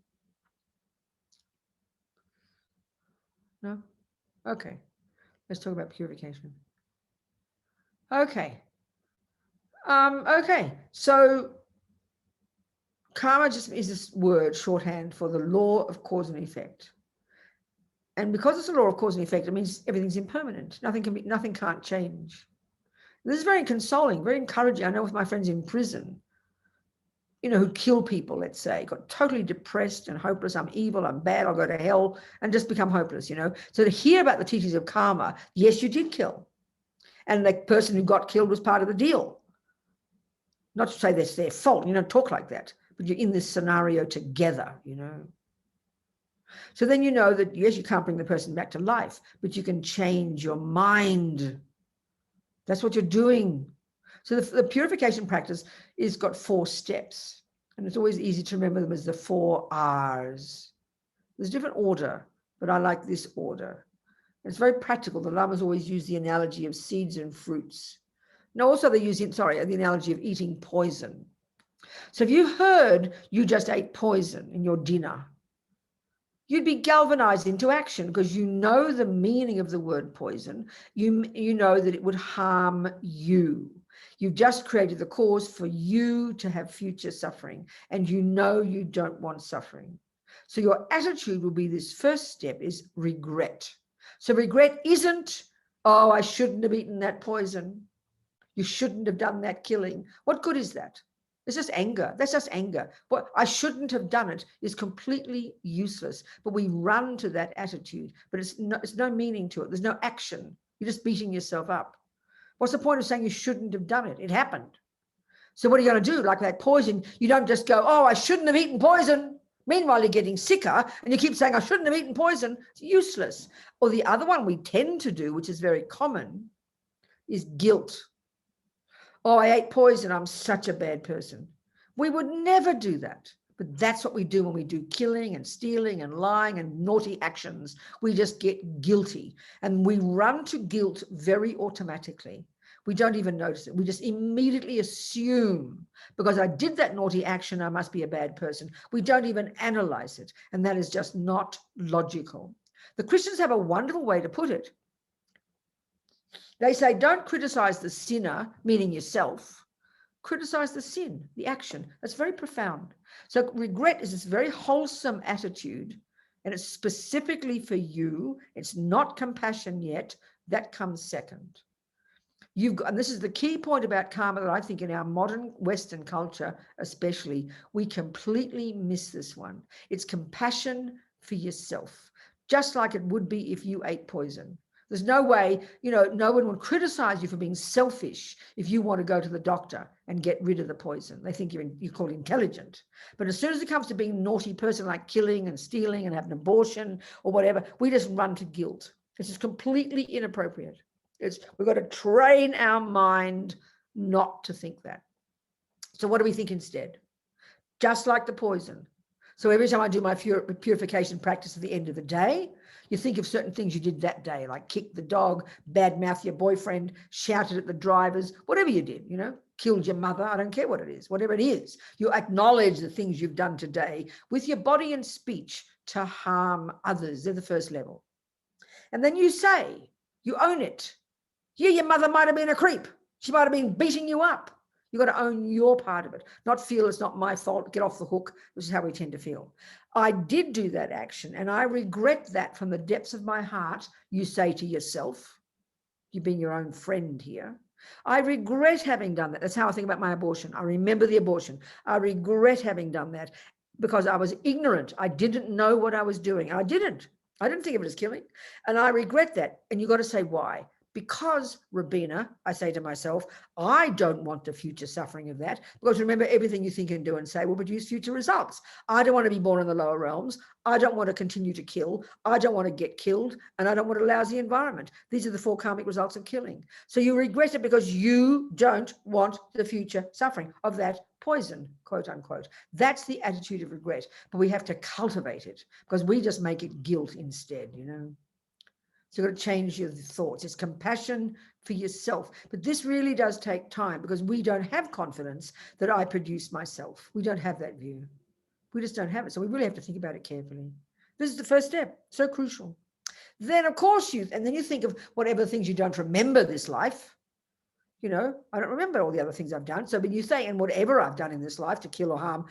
No? Okay. Let's talk about purification. Okay. Okay. So karma just is this word shorthand for the law of cause and effect. And because it's a law of cause and effect, it means everything's impermanent. Nothing can't change. This is very consoling, very encouraging. I know with my friends in prison, you know, who kill people, let's say, got totally depressed and hopeless. I'm evil, I'm bad, I'll go to hell, and just become hopeless, you know. So to hear about the teachings of karma, yes, you did kill. And the person who got killed was part of the deal. Not to say that's their fault, you don't talk like that, but you're in this scenario together, you know. So then you know that, yes, you can't bring the person back to life, but you can change your mind. That's what you're doing. So the purification practice is got 4 steps, and it's always easy to remember them as the 4 R's. There's a different order, but I like this order. It's very practical. The Lamas always use the analogy of seeds and fruits. No, also they use the analogy of eating poison. So if you heard you just ate poison in your dinner, you'd be galvanized into action because you know the meaning of the word poison. You know that it would harm you. You've just created the cause for you to have future suffering, and you know you don't want suffering. So your attitude will be, this first step is regret. So regret isn't, oh, I shouldn't have eaten that poison. You shouldn't have done that killing. What good is that? It's just anger. That's just anger. What I shouldn't have done it is completely useless. But we run to that attitude, but it's no meaning to it. There's no action. You're just beating yourself up. What's the point of saying you shouldn't have done it? It happened. So what are you going to do? Like that poison, you don't just go, oh, I shouldn't have eaten poison. Meanwhile, you're getting sicker and you keep saying, I shouldn't have eaten poison. It's useless. Or the other one we tend to do, which is very common, is guilt. Oh, I ate poison. I'm such a bad person. We would never do that. But that's what we do when we do killing and stealing and lying and naughty actions. We just get guilty, and we run to guilt very automatically. We don't even notice it. We just immediately assume, because I did that naughty action, I must be a bad person. We don't even analyze it. And that is just not logical. The Christians have a wonderful way to put it. They say, don't criticize the sinner, meaning yourself. Criticize the sin, the action. That's very profound. So regret is this very wholesome attitude, and it's specifically for you. It's not compassion yet. That comes second. And this is the key point about karma that I think in our modern Western culture, especially, we completely miss this one. It's compassion for yourself, just like it would be if you ate poison. There's no way, no one would criticize you for being selfish if you want to go to the doctor and get rid of the poison. They think you're called intelligent. But as soon as it comes to being a naughty person, like killing and stealing and having an abortion or whatever, we just run to guilt. This is completely inappropriate. We've got to train our mind not to think that. So what do we think instead? Just like the poison. So every time I do my purification practice at the end of the day, you think of certain things you did that day, like kick the dog, badmouth your boyfriend, shouted at the drivers, whatever you did, killed your mother. I don't care what it is, whatever it is. You acknowledge the things you've done today with your body and speech to harm others. They're the first level. And then you say, you own it. Yeah, your mother might have been a creep. She might have been beating you up. You've got to own your part of it, not feel it's not my fault, get off the hook, which is how we tend to feel. I did do that action, and I regret that from the depths of my heart. You say to yourself, you've been your own friend here. I regret having done that. That's how I think about my abortion. I remember the abortion. I regret having done that because I was ignorant. I didn't know what I was doing. I didn't think of it as killing. And I regret that. And you've got to say why. Because, Robina, I say to myself, I don't want the future suffering of that, because remember, everything you think and do and say will produce future results. I don't want to be born in the lower realms. I don't want to continue to kill. I don't want to get killed, and I don't want a lousy environment. These are the 4 karmic results of killing. So you regret it because you don't want the future suffering of that poison, quote unquote. That's the attitude of regret, but we have to cultivate it because we just make it guilt instead, So you've got to change your thoughts. It's compassion for yourself. But this really does take time because we don't have confidence that I produce myself. We don't have that view. We just don't have it. So we really have to think about it carefully. This is the first step. So crucial. Then, of course, and then you think of whatever things you don't remember this life. I don't remember all the other things I've done. So when you say, and whatever I've done in this life to kill or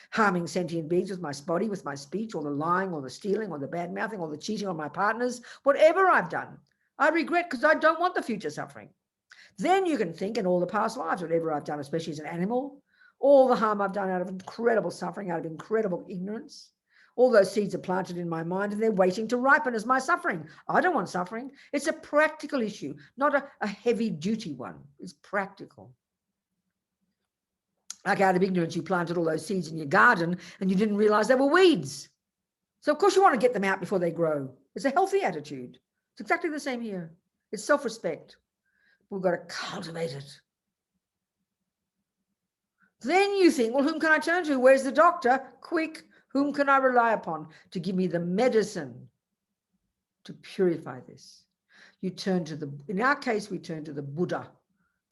harming sentient beings with my body, with my speech, or the lying, or the stealing, or the bad mouthing, or the cheating on my partners, whatever I've done, I regret because I don't want the future suffering. Then you can think in all the past lives, whatever I've done, especially as an animal, all the harm I've done out of incredible suffering, out of incredible ignorance. All those seeds are planted in my mind and they're waiting to ripen as my suffering. I don't want suffering. It's a practical issue, not a heavy duty one. It's practical. Like out of ignorance, you planted all those seeds in your garden and you didn't realize they were weeds. So of course you want to get them out before they grow. It's a healthy attitude. It's exactly the same here. It's self-respect. We've got to cultivate it. Then you think, well, whom can I turn to? Where's the doctor? Quick, whom can I rely upon to give me the medicine to purify this? You turn to in our case, we turn to the Buddha.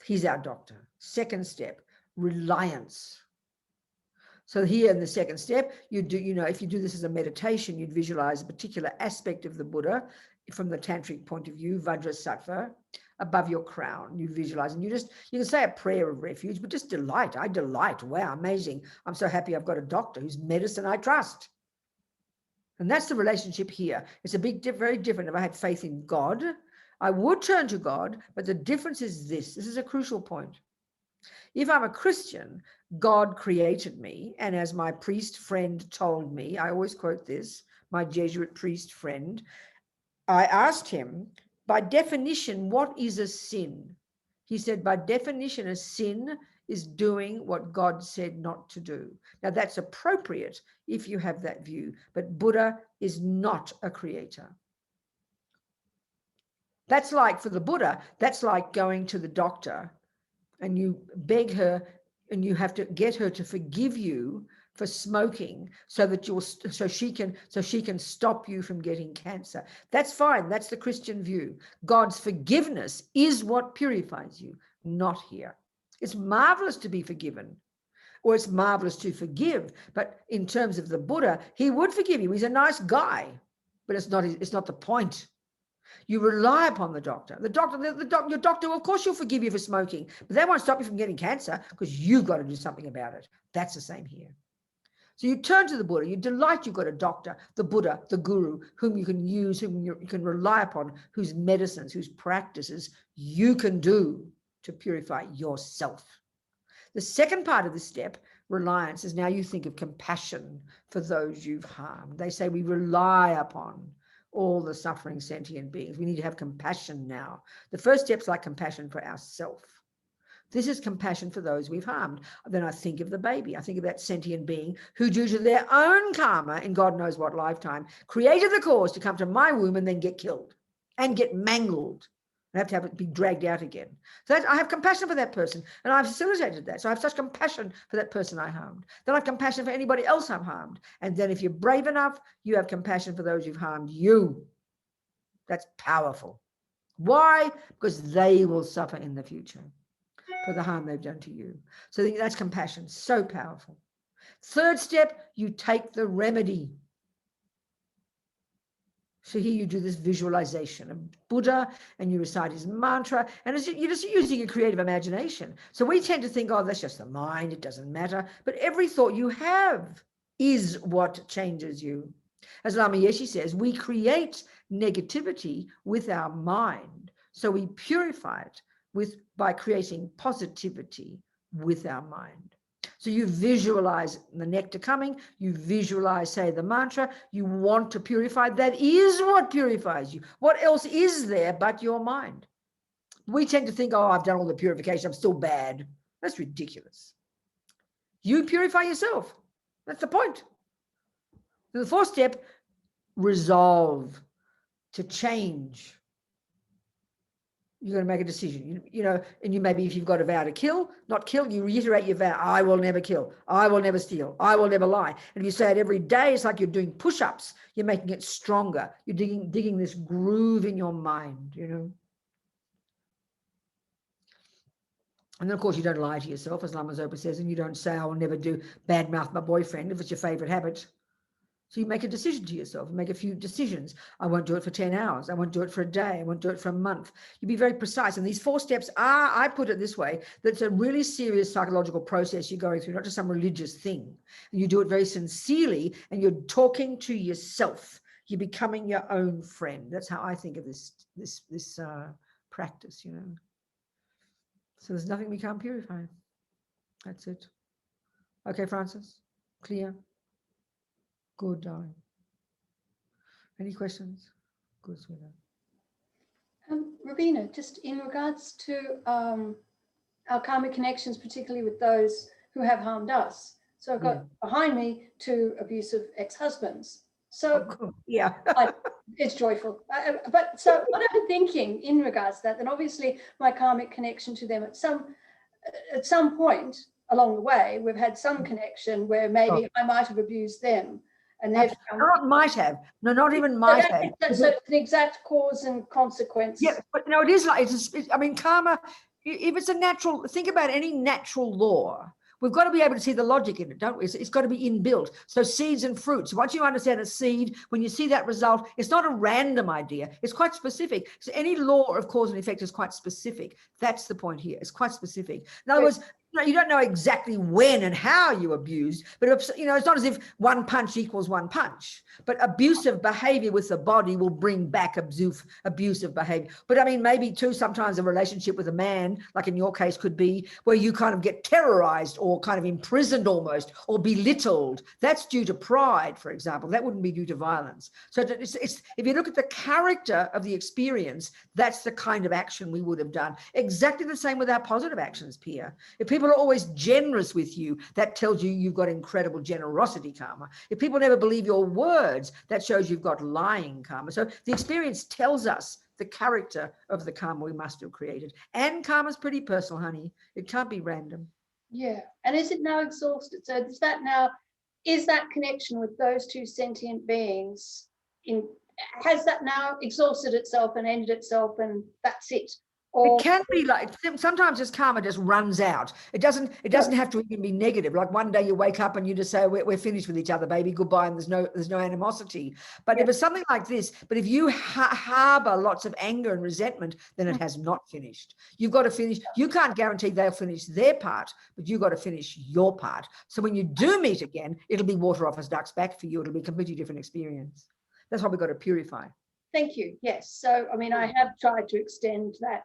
He's our doctor. Second step, reliance. So here in the second step, you do, if you do this as a meditation, you'd visualize a particular aspect of the Buddha from the tantric point of view, Vajrasattva, above your crown. You visualize, and you can say a prayer of refuge, but just delight. I delight. Wow, amazing. I'm so happy I've got a doctor whose medicine I trust. And that's the relationship here. It's very different. If I had faith in God, I would turn to God, but the difference is this. This is a crucial point. If I'm a Christian, God created me, and as my priest friend told me, I always quote this, my Jesuit priest friend, I asked him, by definition, what is a sin? He said, by definition, a sin is doing what God said not to do. Now, that's appropriate if you have that view, but Buddha is not a creator. That's like, for the Buddha, that's like going to the doctor and you beg her and you have to get her to forgive you for smoking so that so she can stop you from getting cancer. That's fine. That's the Christian view. God's forgiveness is what purifies you, not here. It's marvelous to be forgiven, or it's marvelous to forgive, but in terms of the Buddha, he would forgive you. He's a nice guy, but it's not the point. You rely upon the doctor. Your doctor, of course, will forgive you for smoking, but that won't stop you from getting cancer because you've got to do something about it. That's the same here. So you turn to the Buddha. You delight you've got a doctor, the Buddha, the guru, whom you can use, whom you can rely upon, whose medicines, whose practices you can do to purify yourself. The second part of the step, reliance, is now you think of compassion for those you've harmed. They say we rely upon all the suffering sentient beings. We need to have compassion now. The first step's like compassion for ourselves. This is compassion for those we've harmed. Then I think of the baby. I think of that sentient being who, due to their own karma in God knows what lifetime, created the cause to come to my womb and then get killed and get mangled and have to have it be dragged out again. So I have compassion for that person, and I've facilitated that. So I have such compassion for that person I harmed. Then I have compassion for anybody else I've harmed. And then if you're brave enough, you have compassion for those who've harmed you. That's powerful. Why? Because they will suffer in the future for the harm they've done to you. So that's compassion, so powerful. Third step, you take the remedy. So here you do this visualization of Buddha and you recite his mantra, and you're just using your creative imagination. So we tend to think, oh, that's just the mind, it doesn't matter. But every thought you have is what changes you. As Lama Yeshe says, we create negativity with our mind. So we purify it by creating positivity with our mind. So you visualize the nectar coming, you visualize, say, the mantra, you want to purify. That is what purifies you. What else is there but your mind? We tend to think, oh, I've done all the purification, I'm still bad. That's ridiculous. You purify yourself. That's the point. The fourth step, resolve to change. You're going to make a decision, and you maybe, if you've got a vow to not kill, you reiterate your vow. I will never kill. I will never steal. I will never lie. And if you say it every day, it's like you're doing push-ups. You're making it stronger. You're digging this groove in your mind, And then, of course, you don't lie to yourself, as Lama Zopa says, and you don't say, I will never do badmouth my boyfriend if it's your favorite habit. So you make a decision to yourself, make a few decisions. I won't do it for 10 hours. I won't do it for a day. I won't do it for a month. You be very precise. And these 4 steps are, I put it this way, that's a really serious psychological process you're going through, not just some religious thing. And you do it very sincerely, and you're talking to yourself. You're becoming your own friend. That's how I think of this practice, So there's nothing we can't purify. That's it. Okay, Francis, clear? Good, darling. Any questions? Good, sweetheart. Robina, just in regards to our karmic connections, particularly with those who have harmed us. So I've got behind me 2 abusive ex-husbands. So yeah, it's joyful. But so what I'm thinking in regards to that, then obviously my karmic connection to them at some point, along the way, we've had some connection where maybe I might have abused them. And they've not might have. No, not even might have. So it's an exact cause and consequence. Yeah, but no, it is like, I mean, karma, if it's a natural, think about any natural law. We've got to be able to see the logic in it, don't we? It's got to be inbuilt. So seeds and fruits, once you understand a seed, when you see that result, it's not a random idea. It's quite specific. So any law of cause and effect is quite specific. That's the point here. It's quite specific. In other words, you don't know exactly when and how you abused, but it's not as if one punch equals one punch. But abusive behavior with the body will bring back abusive behavior. But I mean, maybe too, sometimes a relationship with a man, like in your case, could be where you kind of get terrorized or kind of imprisoned almost, or belittled. That's due to pride, for example. That wouldn't be due to violence. So it's if you look at the character of the experience, that's the kind of action we would have done. Exactly the same with our positive actions, Pia. If people are always generous with you, that tells you you've got incredible generosity karma. If people never believe your words, that shows you've got lying karma. So the experience tells us the character of the karma we must have created. And karma's pretty personal, honey. It can't be random. Yeah. And is it now exhausted? So is that connection with those two sentient beings has that now exhausted itself and ended itself and that's it? Or it can be like, sometimes this karma just runs out. It doesn't have to even be negative. Like one day you wake up and you just say, we're finished with each other, baby, goodbye, and there's no animosity. But if it's something like this, but if you harbor lots of anger and resentment, then it has not finished. You've got to finish. You can't guarantee they'll finish their part, but you've got to finish your part. So when you do meet again, it'll be water off a duck's back for you. It'll be a completely different experience. That's what we've got to purify. Thank you. Yes. So, I mean, I have tried to extend that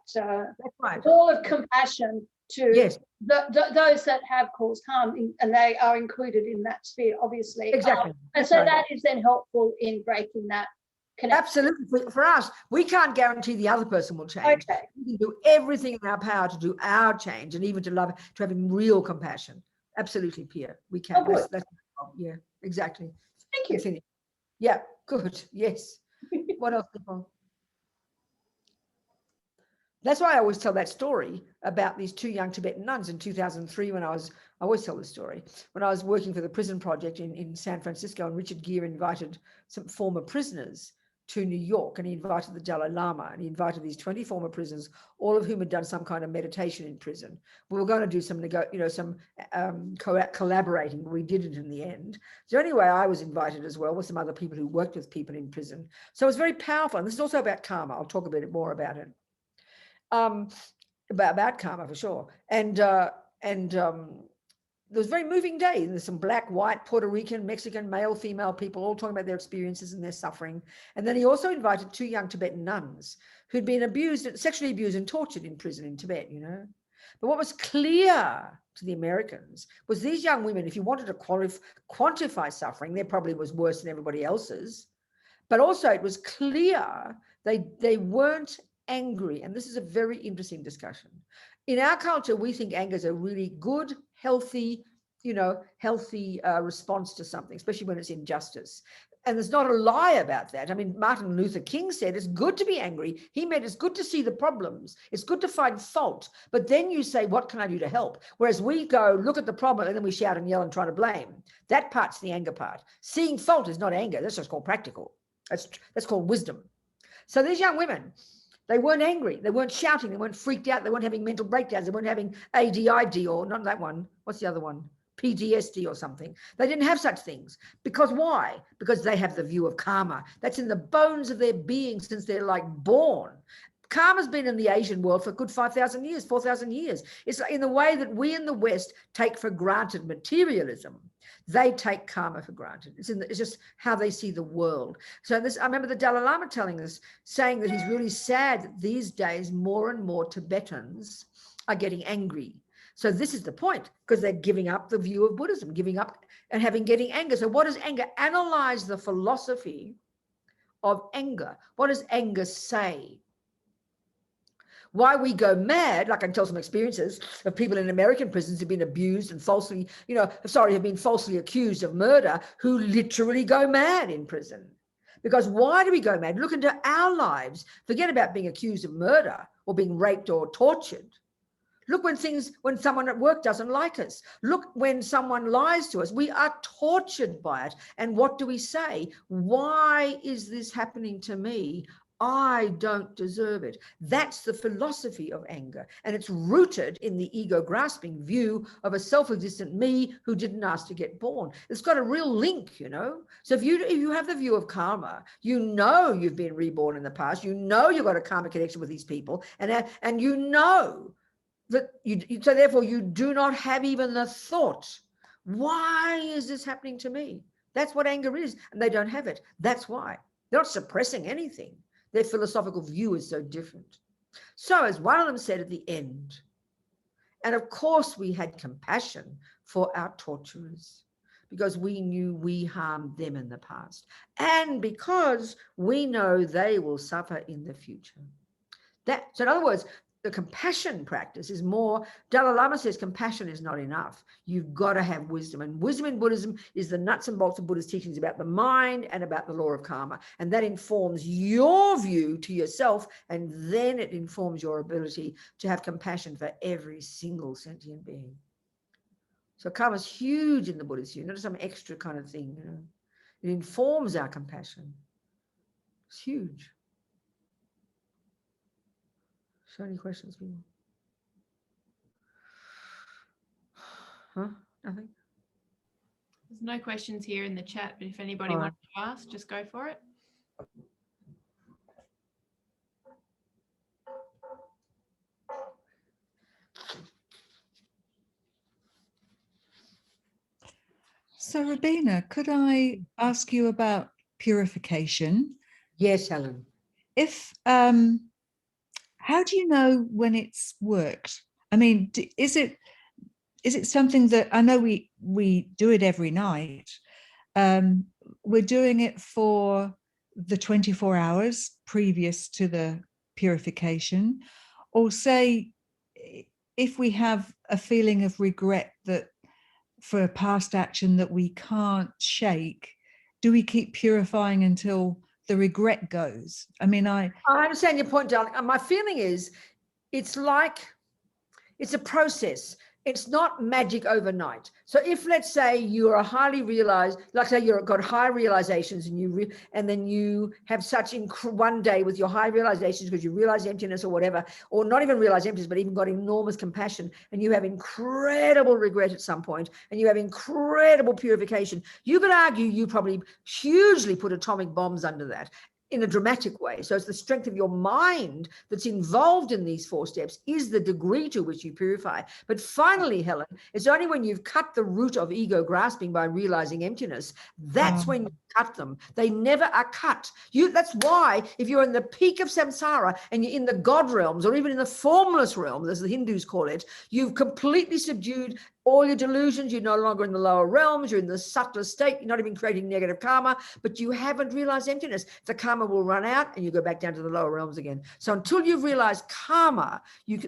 right. all of compassion to those that have caused harm, and they are included in that sphere, obviously. Exactly. And so that is then helpful in breaking that connection. Absolutely. For us, we can't guarantee the other person will change. Okay. We can do everything in our power to do our change and even to have real compassion. Absolutely, Pia. We can. Oh, that's yeah, exactly. Thank you. Continue. Yeah, good. Yes. What else, people? That's why I always tell that story about these two young Tibetan nuns in 2003 I always tell this story, when I was working for the prison project in San Francisco, and Richard Gere invited some former prisoners to New York, and he invited the Dalai Lama, and he invited these 20 former prisoners, all of whom had done some kind of meditation in prison. We were going to do some collaborating, but we didn't in the end. So anyway, I was invited as well with some other people who worked with people in prison. So it was very powerful. And this is also about karma. I'll talk a bit more about it. About karma for sure. And it was a very moving day. There's some black, white, Puerto Rican, Mexican, male, female people all talking about their experiences and their suffering. And then he also invited two young Tibetan nuns who'd been sexually abused and tortured in prison in Tibet, But what was clear to the Americans was these young women, if you wanted to quantify suffering, there probably was worse than everybody else's. But also it was clear they weren't angry. And this is a very interesting discussion. In our culture, we think anger is a really good, healthy response to something, especially when it's injustice. And there's not a lie about that. I mean, Martin Luther King said it's good to be angry. He meant it's good to see the problems. It's good to find fault. But then you say, what can I do to help? Whereas we go, look at the problem, and then we shout and yell and try to blame. That part's the anger part. Seeing fault is not anger. That's just called practical. That's called wisdom. So these young women, they weren't angry. They weren't shouting. They weren't freaked out. They weren't having mental breakdowns. They weren't having ADID, or not that one. What's the other one? PTSD or something. They didn't have such things. Because why? Because they have the view of karma. That's in the bones of their being since they're like born. Karma's been in the Asian world for a good 5,000 years, 4,000 years. It's in the way that we in the West take for granted materialism. They take karma for granted. It's just how they see the world. So I remember the Dalai Lama telling us, saying that he's really sad that these days more and more Tibetans are getting angry. So this is the point, because they're giving up the view of Buddhism, giving up and getting anger. So what is anger? Analyze the philosophy of anger. What does anger say? Why we go mad, like I can tell some experiences of people in American prisons who've been abused and have been falsely accused of murder, who literally go mad in prison. Because why do we go mad? Look into our lives. Forget about being accused of murder or being raped or tortured. Look when someone at work doesn't like us. Look when someone lies to us. We are tortured by it. And what do we say? Why is this happening to me? I don't deserve it. That's the philosophy of anger. And it's rooted in the ego grasping view of a self-existent me who didn't ask to get born. It's got a real link, you know. So if you have the view of karma, you know you've been reborn in the past, you know you've got a karmic connection with these people, and you know that so therefore you do not have even the thought, why is this happening to me? That's what anger is, and they don't have it. That's why. They're not suppressing anything. Their philosophical view is so different. So as one of them said at the end, and of course we had compassion for our torturers because we knew we harmed them in the past, and because we know they will suffer in the future. So in other words, the compassion practice is more, Dalai Lama says compassion is not enough. You've got to have wisdom. And wisdom in Buddhism is the nuts and bolts of Buddhist teachings about the mind and about the law of karma. And that informs your view to yourself, and then it informs your ability to have compassion for every single sentient being. So karma is huge in the Buddhist view, not some extra kind of thing. You know? It informs our compassion. It's huge. So many questions, people. Huh? Nothing? There's no questions here in the chat, but if anybody All right. wants to ask, just go for it. So, Robina, could I ask you about purification? Yes, Helen. If how do you know when it's worked? I mean, is it something that, I know we do it every night. We're doing it for the 24 hours previous to the purification, or say if we have a feeling of regret that for a past action that we can't shake, do we keep purifying until the regret goes? I mean, I understand your point, darling. My feeling is it's a process. It's not magic overnight. So if, let's say, you are highly realized, like say you've got high realizations, and then you have such one day with your high realizations because you realize emptiness or whatever, or not even realize emptiness, but even got enormous compassion, and you have incredible regret at some point, and you have incredible purification, you could argue you probably hugely put atomic bombs under that, in a dramatic way. So it's the strength of your mind that's involved in these 4 steps is the degree to which you purify. But finally, Helen, it's only when you've cut the root of ego grasping by realizing emptiness, that's when you cut them. They never are cut. That's why if you're in the peak of samsara and you're in the God realms, or even in the formless realm, as the Hindus call it, you've completely subdued all your delusions. You're no longer in the lower realms. You're in the subtler state. You're not even creating negative karma, but you haven't realized emptiness. The karma will run out and you go back down to the lower realms again. So until you've realized karma,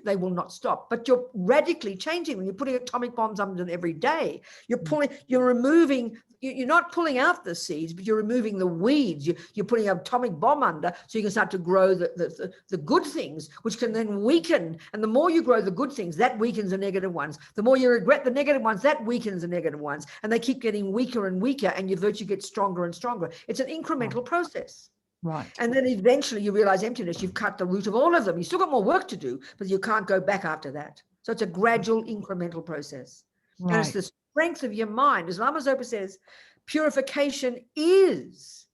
they will not stop. But you're radically changing them. You're putting atomic bombs under them every day. You're removing, you're not pulling out the seeds, but you're removing the weeds. You're putting an atomic bomb under so you can start to grow the good things, which can then weaken. And the more you grow the good things, that weakens the negative ones. The more you regret the negative ones, that weakens the negative ones. And they keep getting weaker and weaker, and your virtue gets stronger and stronger. It's an incremental process. Right. And then eventually you realize emptiness. You've cut the root of all of them. You still got more work to do, but you can't go back after that. So it's a gradual incremental process. Right. And it's the strength of your mind. As Lama Zopa says, purification is,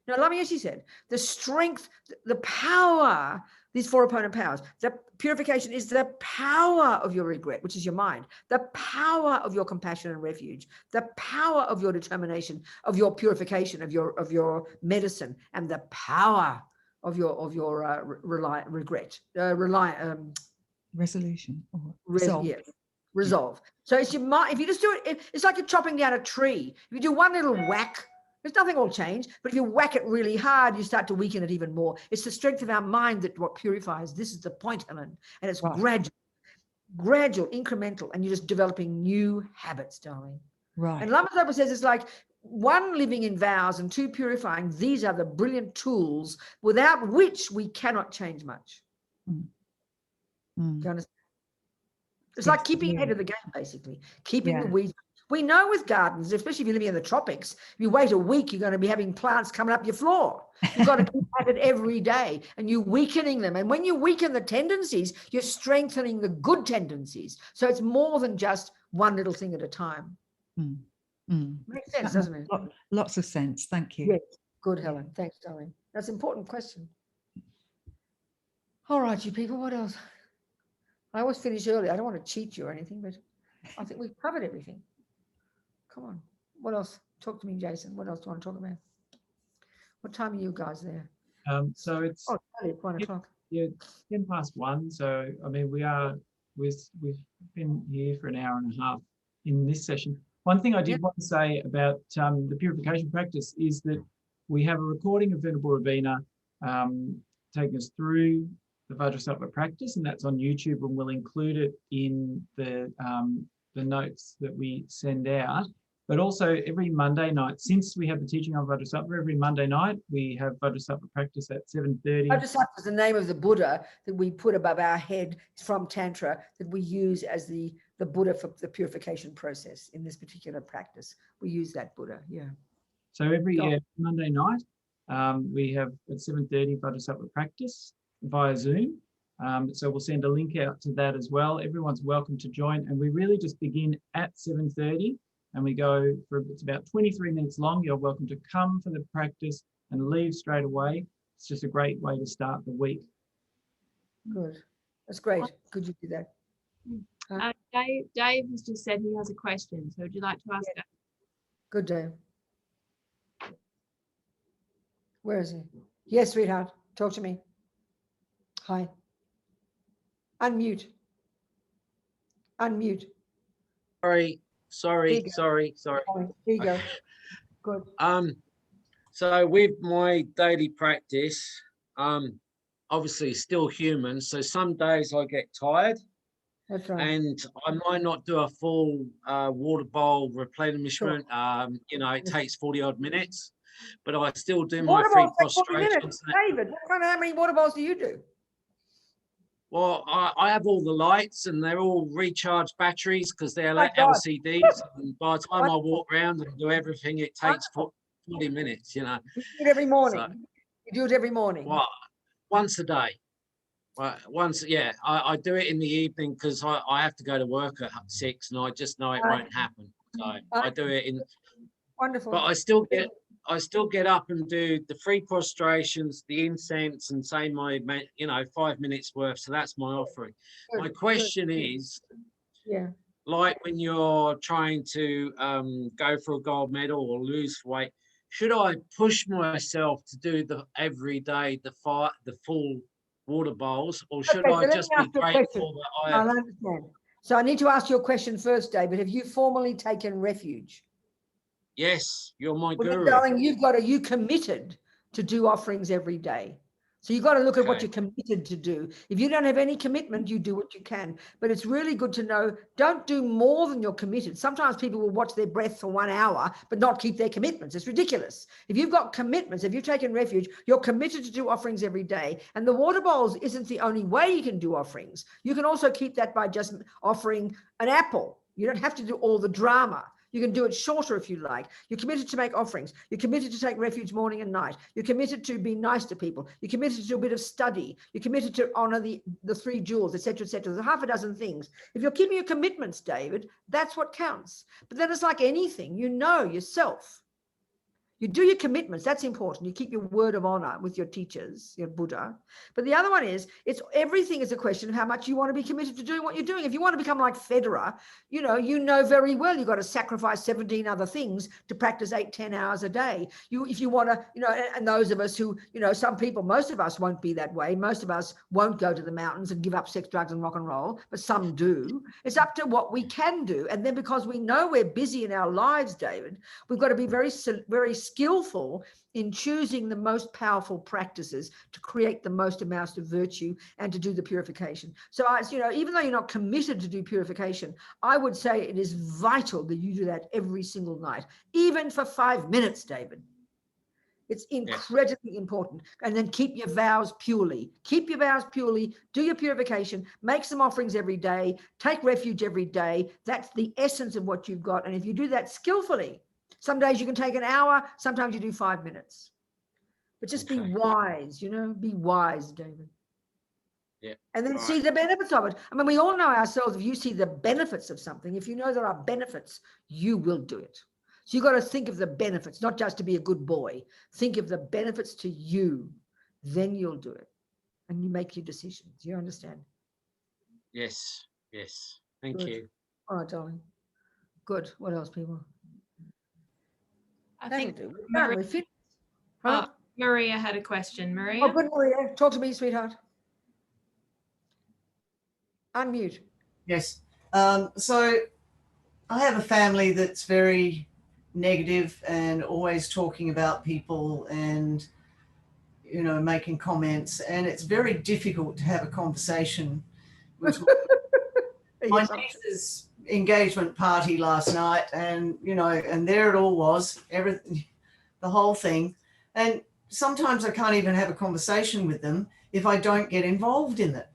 Lama Yeshe said, the strength, the power, these 4 opponent powers, the purification is the power of your regret, which is your mind, the power of your compassion and refuge, the power of your determination, of your purification, of your medicine, and the power of your regret, resolution or resolve. So it's your mind. If you just do it, it's like you're chopping down a tree. If you do one little whack, there's nothing will change. But if you whack it really hard, you start to weaken it even more. It's the strength of our mind that what purifies. This is the point, Helen. And it's gradual, incremental, and you're just developing new habits, darling. Right. And Lama Zopa says it's like 1, living in vows, and 2, purifying. These are the brilliant tools without which we cannot change much. Mm. Do you understand? It's like Yes, keeping yeah. ahead of the game, basically, keeping the Yeah. weeds. We know with gardens, especially if you're living in the tropics, if you wait a week, you're going to be having plants coming up your floor. You've got to keep at it every day, and you're weakening them. And when you weaken the tendencies, you're strengthening the good tendencies. So it's more than just one little thing at a time. Mm. Mm. Makes sense, That doesn't makes it? lots of sense. Thank you. Yes. Good, Helen. Thanks, darling. That's an important question. All right, you people, what else? I always finish early. I don't want to cheat you or anything, but I think we've covered everything. Come on. What else? Talk to me, Jason. What else do you want to talk about? What time are you guys there? So it's Oh, early, 1 o'clock. yeah, 1:10. So I mean, we've been here for an hour and a half in this session. One thing I did want to say about the purification practice is that we have a recording of Venerable Robina taking us through the Vajrasattva practice, and that's on YouTube, and we'll include it in the notes that we send out. But also every Monday night, since we have the teaching on Vajrasattva, every Monday night we have Vajrasattva practice at 7:30. Vajrasattva is the name of the Buddha that we put above our head from Tantra, that we use as the Buddha for the purification process in this particular practice. We use that Buddha, yeah. So every Monday night, we have at 7:30 Vajrasattva practice via Zoom. So we'll send a link out to that as well. Everyone's welcome to join, and we really just begin at 7:30. And we go for, it's about 23 minutes long. You're welcome to come for the practice and leave straight away. It's just a great way to start the week. Good. That's great. Could you do that? Dave has just said he has a question. So would you like to ask that? Good, Dave. Where is he? Yes, sweetheart. Talk to me. Hi. Unmute. Unmute. Sorry. Here you go. Good. So with my daily practice, obviously still human. So some days I get tired. That's right. And I might not do a full water bowl replenishment. It takes 40 odd minutes, but I still do my Water 3 bowls take 40 prostrations. minutes. David, how many water bowls do you do? Well, I have all the lights and they're all recharged batteries because they're My God. LCDs. And by the time I walk around and do everything, it takes 40 minutes, You do it every morning. So, you do it every morning. well, once a day. I do it in the evening because I have to go to work at 6 and I just know it won't happen. So I do it in. Wonderful. But I still get up and do the 3 prostrations, the incense, and say my 5 minutes worth. So that's my offering. Good, My question is, yeah. like when you're trying to go for a gold medal or lose weight, should I push myself to do every day the full water bowls, or should I just be grateful that I understand. So I need to ask you a question first, David. Have you formally taken refuge? Yes, you're my Well, guru. darling, you committed to do offerings every day. So you've got to look at what Okay. you're committed to do. If you don't have any commitment, you do what you can. But it's really good to know, don't do more than you're committed. Sometimes people will watch their breath for 1 hour, but not keep their commitments. It's ridiculous. If you've got commitments, if you've taken refuge, you're committed to do offerings every day. And the water bowls isn't the only way you can do offerings. You can also keep that by just offering an apple. You don't have to do all the drama. You can do it shorter if you like. You're committed to make offerings. You're committed to take refuge morning and night. You're committed to be nice to people. You're committed to do a bit of study. You're committed to honor the 3 jewels, etc., etc. There's half a dozen things. If you're keeping your commitments, David, that's what counts. But then it's like anything, you know yourself. You do your commitments. That's important. You keep your word of honor with your teachers, your Buddha. But the other one is, everything is a question of how much you want to be committed to doing what you're doing. If you want to become like Federer, you know very well you've got to sacrifice 17 other things to practice 8-10 hours a day. If you want to, and those of us who, some people, most of us won't be that way. Most of us won't go to the mountains and give up sex, drugs, and rock and roll, but some do. It's up to what we can do. And then because we know we're busy in our lives, David, we've got to be very, very skillful in choosing the most powerful practices to create the most amounts of virtue and to do the purification. So, even though you're not committed to do purification, I would say it is vital that you do that every single night, even for 5 minutes, David. It's incredibly important. And then keep your vows purely. Keep your vows purely. Do your purification. Make some offerings every day. Take refuge every day. That's the essence of what you've got. And if you do that skillfully, some days you can take an hour. Sometimes you do 5 minutes. But just be wise, you know, be wise, David. Yeah. And then see the benefits of it. I mean, we all know ourselves, if you see the benefits of something, if you know there are benefits, you will do it. So you've got to think of the benefits, not just to be a good boy. Think of the benefits to you. Then you'll do it. And you make your decisions. You understand? Yes. Yes. Thank Good. you. All right, darling. Good. What else, people? I That'll think do. Maria, We're finished. Huh? Maria had a question. Oh, Maria? good, Maria. Talk to me, sweetheart. Unmute. Yes. So I have a family that's very negative and always talking about people and, you know, making comments. And it's very difficult to have a conversation with my niece's engagement party last night. And, you know, and there it all was, everything, the whole thing. And sometimes I can't even have a conversation with them if I don't get involved in it.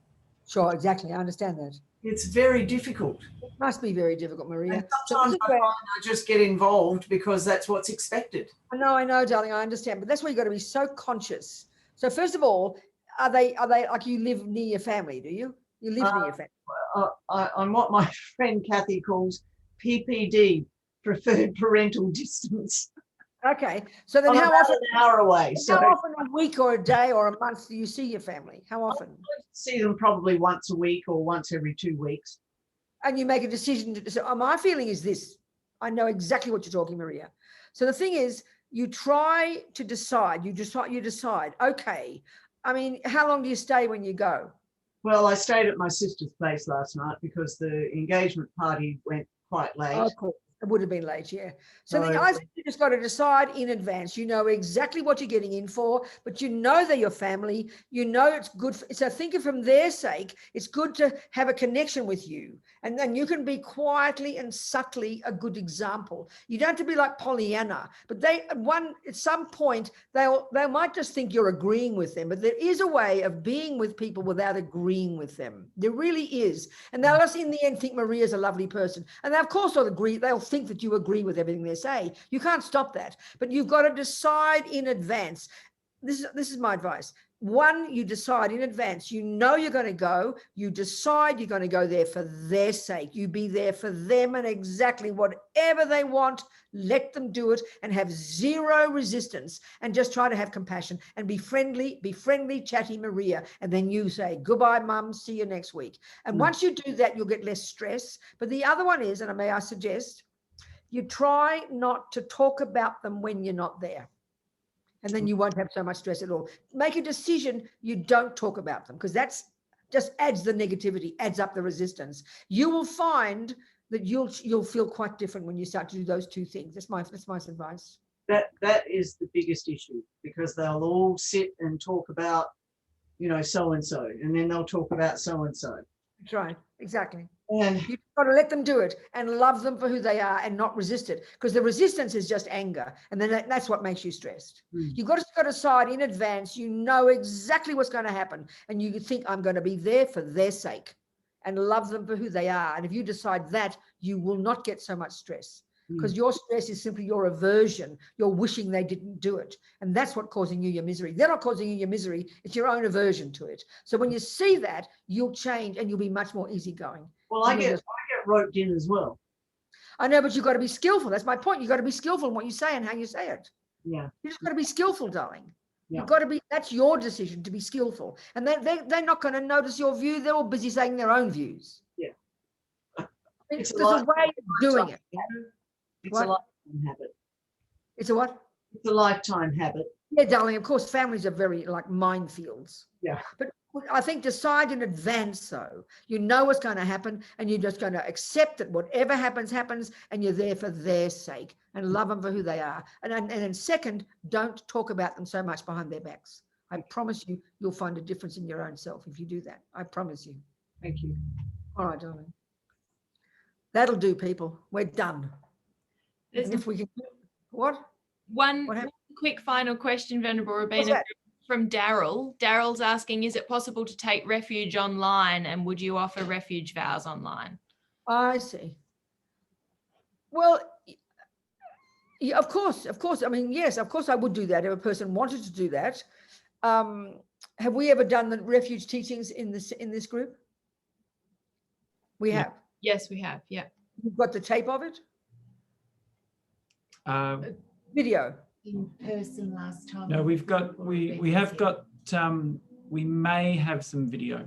Sure, exactly. I understand that. It's very difficult. It must be very difficult, Maria. And sometimes I find I just get involved because that's what's expected. I know, darling, I understand. But that's why you've got to be so conscious. So first of all, are they like you live near your family, do you? You live near your family. I'm what my friend Kathy calls PPD, preferred parental distance. Okay. So then I'm how about often an hour away. So how often a week or a day or a month do you see your family? How often? I see them probably once a week or once every 2 weeks. And you make a decision to, so my feeling is this. I know exactly what you're talking, Maria. So the thing is, you try to decide, you decide, okay, I mean, how long do you stay when you go? Well, I stayed at my sister's place last night because the engagement party went quite late. Oh, of course. It would have been late, yeah. So I think you just got to decide in advance. You know exactly what you're getting in for, but you know they're your family. You know it's good. So think of from their sake, it's good to have a connection with you. And then you can be quietly and subtly a good example. You don't have to be like Pollyanna, but at some point, they might just think you're agreeing with them, but there is a way of being with people without agreeing with them. There really is. And they'll just in the end think Maria's a lovely person. And they, of course, they'll think that you agree with everything they say. You can't stop that, but you've got to decide in advance. This is my advice. One, you decide in advance. You know you're going to go. You decide you're going to go there for their sake. You be there for them and exactly whatever they want. Let them do it and have zero resistance and just try to have compassion and be friendly, chatty Maria. And then you say, goodbye, mum. See you next week. And once you do that, you'll get less stress. But the other one is, and may I suggest, you try not to talk about them when you're not there. And then you won't have so much stress at all. Make a decision you don't talk about them because that's just adds the negativity, adds up the resistance. You will find that you'll feel quite different when you start to do those two things. That's my advice. That is the biggest issue because they'll all sit and talk about, you know, so-and-so, and then they'll talk about so-and-so. That's right, exactly. And You've got to let them do it and love them for who they are and not resist it because the resistance is just anger. And then that's what makes you stressed. You've got to decide in advance. You know exactly what's going to happen. And you think, I'm going to be there for their sake and love them for who they are. And if you decide that, you will not get so much stress because your stress is simply your aversion. You're wishing they didn't do it. And that's what's causing you your misery. They're not causing you your misery. It's your own aversion to it. So when you see that, you'll change and you'll be much more easygoing. well, I get roped in as well. I know, but you've got to be skillful. That's my point. You've got to be skillful in what you say and how you say it. Yeah. You just got to be skillful, darling. Yeah. You've got to be, that's your decision to be skillful. And they're not going to notice your view. They're all busy saying their own views. Yeah. There's a way of doing it. It's What? a lifetime habit. It's a what? It's a lifetime habit. Yeah, darling, of course, families are very like minefields. Yeah. But I think decide in advance, though. You know what's going to happen and you're just going to accept that whatever happens, happens, and you're there for their sake and love them for who they are. And then second, don't talk about them so much behind their backs. I promise you, you'll find a difference in your own self if you do that. I promise you. Thank you. All right, darling. That'll do, people. We're done. There's And if we can, what? one What happened? quick final question, Venerable What's Robina, that? from Daryl. Daryl's asking, is it possible to take refuge online, and would you offer refuge vows online? I see. Well, yeah, of course. I mean, yes, of course I would do that if a person wanted to do that. Have we ever done the refuge teachings in this group? We have. Yes, we have. Yeah. You've got the tape of it? Video. In person last time. No, we've got, we have got, we may have some video.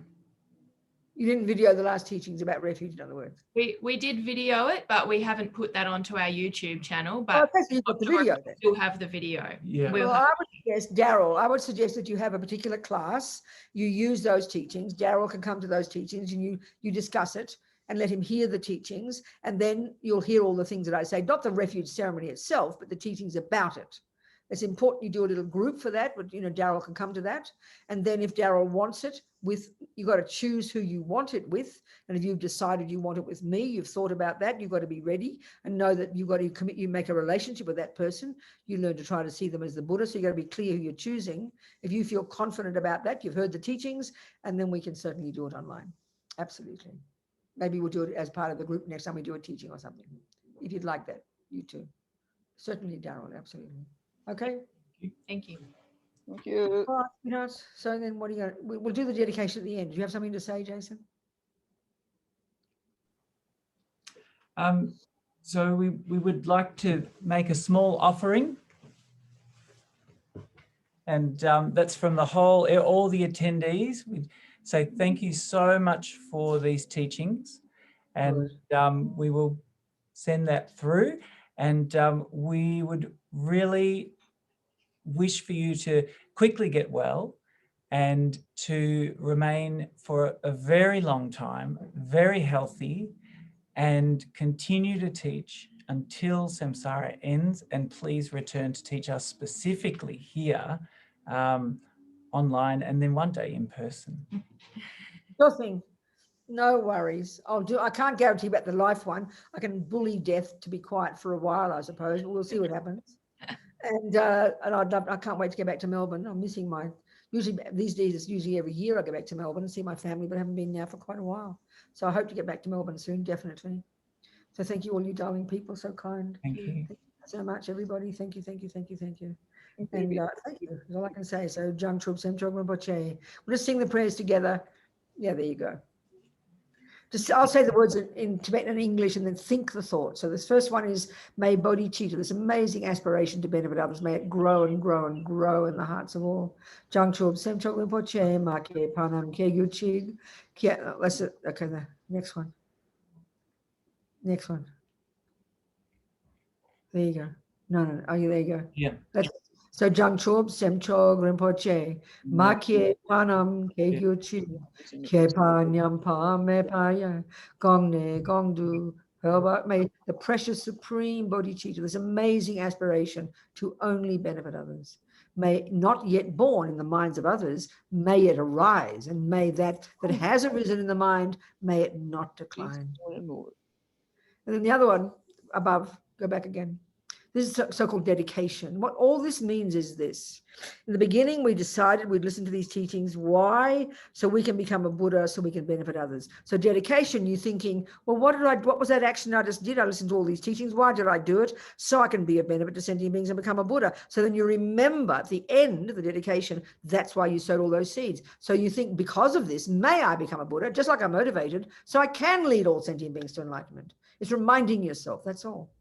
You didn't video the last teachings about refuge, in other words. We did video it, but we haven't put that onto our YouTube channel. Oh, But okay, so you've got the video then. we'll have the video. Yeah. We'll Well, have- I would suggest, Daryl, I would suggest that you have a particular class, you use those teachings, Daryl can come to those teachings and you discuss it and let him hear the teachings, and then you'll hear all the things that I say, not the refuge ceremony itself, but the teachings about it. It's important you do a little group for that, but Daryl can come to that. And then if Daryl wants it you've got to choose who you want it with. And if you've decided you want it with me, you've thought about that, you've got to be ready and know that you've got to commit, you make a relationship with that person. You learn to try to see them as the Buddha. So you've got to be clear who you're choosing. If you feel confident about that, you've heard the teachings, and then we can certainly do it online. Absolutely. Maybe we'll do it as part of the group next time we do a teaching or something. If you'd like that, you too. Certainly, Daryl, absolutely. Okay. Thank you. Thank you. All right, sweethearts. So then what are you going to, we'll do the dedication at the end. Do you have something to say, Jason? So we would like to make a small offering. And that's from all the attendees. We say thank you so much for these teachings. And we will send that through. And we would really wish for you to quickly get well and to remain for a very long time, very healthy, and continue to teach until samsara ends. And please return to teach us specifically here online, and then one day in person. Nothing. No worries. I can't guarantee about the life one. I can bully death to be quiet for a while, I suppose, but we'll see what happens. And I can't wait to get back to Melbourne. I'm missing usually these days, it's usually every year I go back to Melbourne and see my family, but I haven't been now for quite a while. So I hope to get back to Melbourne soon, definitely. So thank you, all you darling people, so kind. Thank you. Thank you so much, everybody. Thank you, thank you, thank you, thank you. And thank you, that's all I can say. So Jang Chub Sem Chog Rinpoche. We'll just sing the prayers together. Yeah, there you go. I'll say the words in Tibetan and English and then think the thought. So this first one is, may bodhicitta, this amazing aspiration to benefit others, may it grow and grow and grow in the hearts of all. Jang Chub Sem Chog Rinpoche, Ma Ke Panam Ke Gu Chig. Okay, the next one. Next one. There you go. No. Oh, yeah, there you go. Yeah. So Jang Chub Sem Chog Rinpoche, Ma Ke Panam Ke Gu Chig. Ke Pa Nyam Pa Me Pa Ya, Gong Ne Gong Du. May the precious supreme bodhicitta, this amazing aspiration to only benefit others, may not yet born in the minds of others, may it arise, and may that has arisen in the mind, may it not decline. And then the other one above, go back again. This is so-called dedication. What all this means is this. In the beginning, we decided we'd listen to these teachings. Why? So we can become a Buddha, so we can benefit others. So dedication, you're thinking, well, what was that action I just did? I listened to all these teachings. Why did I do it? So I can be a benefit to sentient beings and become a Buddha. So then you remember at the end of the dedication, that's why you sowed all those seeds. So you think, because of this, may I become a Buddha, just like I'm motivated, so I can lead all sentient beings to enlightenment. It's reminding yourself, that's all,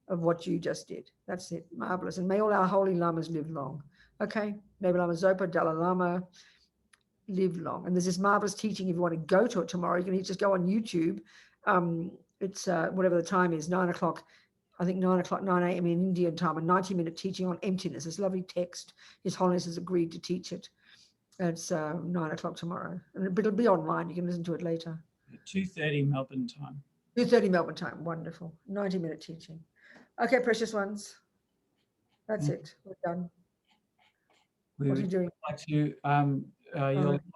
of what you just did. That's it. Marvelous. And may all our holy lamas live long. Okay. Maybe Lama Zopa, Dalai Lama, live long. And there's this marvelous teaching. If you want to go to it tomorrow, you can just go on YouTube. It's whatever the time is, 9 o'clock. I think 9 a.m. in Indian time, a 90-minute teaching on emptiness. This lovely text. His Holiness has agreed to teach it. It's 9 o'clock tomorrow. And it'll be online. You can listen to it later. 2:30 Melbourne time. 2:30 Melbourne time. Wonderful. 90-minute teaching. Okay, precious ones. That's it. We're done. We What are you would doing? like to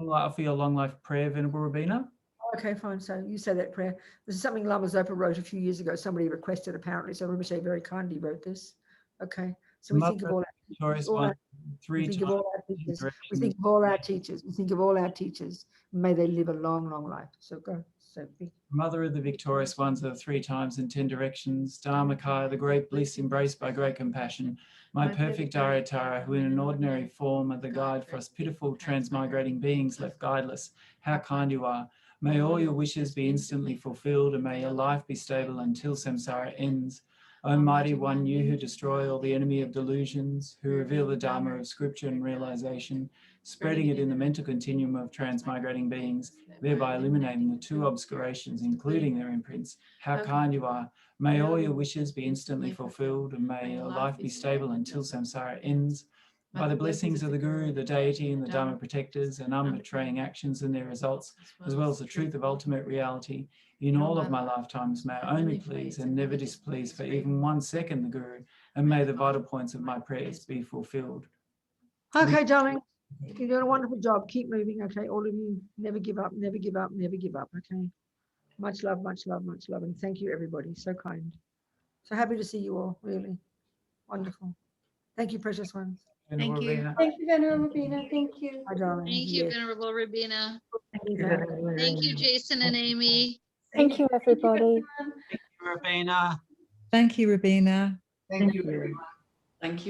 offer your long life prayer, Venerable Robina. Okay, fine. So you say that prayer. This is something Lama Zopa wrote a few years ago. Somebody requested, apparently. So Rinpoche very kindly wrote this. Okay. So we think of all our Victorious all one, our- 3 we think of times. all our teachers. We directions. think of all our teachers. We think of all our teachers. May they live a long, long life. So go, Sophie. Mother of the victorious ones of 3 times in 10 directions, Dharmakaya, the great bliss embraced by great compassion, my perfect Aryatara, who in an ordinary form are the guide for us pitiful transmigrating beings left guideless. How kind you are. May all your wishes be instantly fulfilled, and may your life be stable until samsara ends. O mighty one, you who destroy all the enemy of delusions, who reveal the Dharma of scripture and realization, spreading it in the mental continuum of transmigrating beings, thereby eliminating the 2 obscurations, including their imprints. How kind you are. May all your wishes be instantly fulfilled, and may your life be stable until samsara ends. By the blessings of the Guru, the deity, and the Dharma protectors, and unbetraying actions and their results, as well as the truth of ultimate reality, in all of my lifetimes may I only please and never displease for even 1 second the Guru, and may the vital points of my prayers be fulfilled. Okay, darling. You're doing a wonderful job. Keep moving. Okay, all of you. Never give up, never give up, never give up. Okay. Much love, much love, much love. And thank you, everybody. So kind. So happy to see you all. Really. Wonderful. Thank you, precious ones. Thank you. Thank you, Venerable Robina. Thank you. Hi, darling. Thank you, Yes. Venerable Robina. Thank you. Thank you, Jason and Amy. Thank you, everybody. Rabina. Thank you, Robina. Thank you, everyone. Thank you.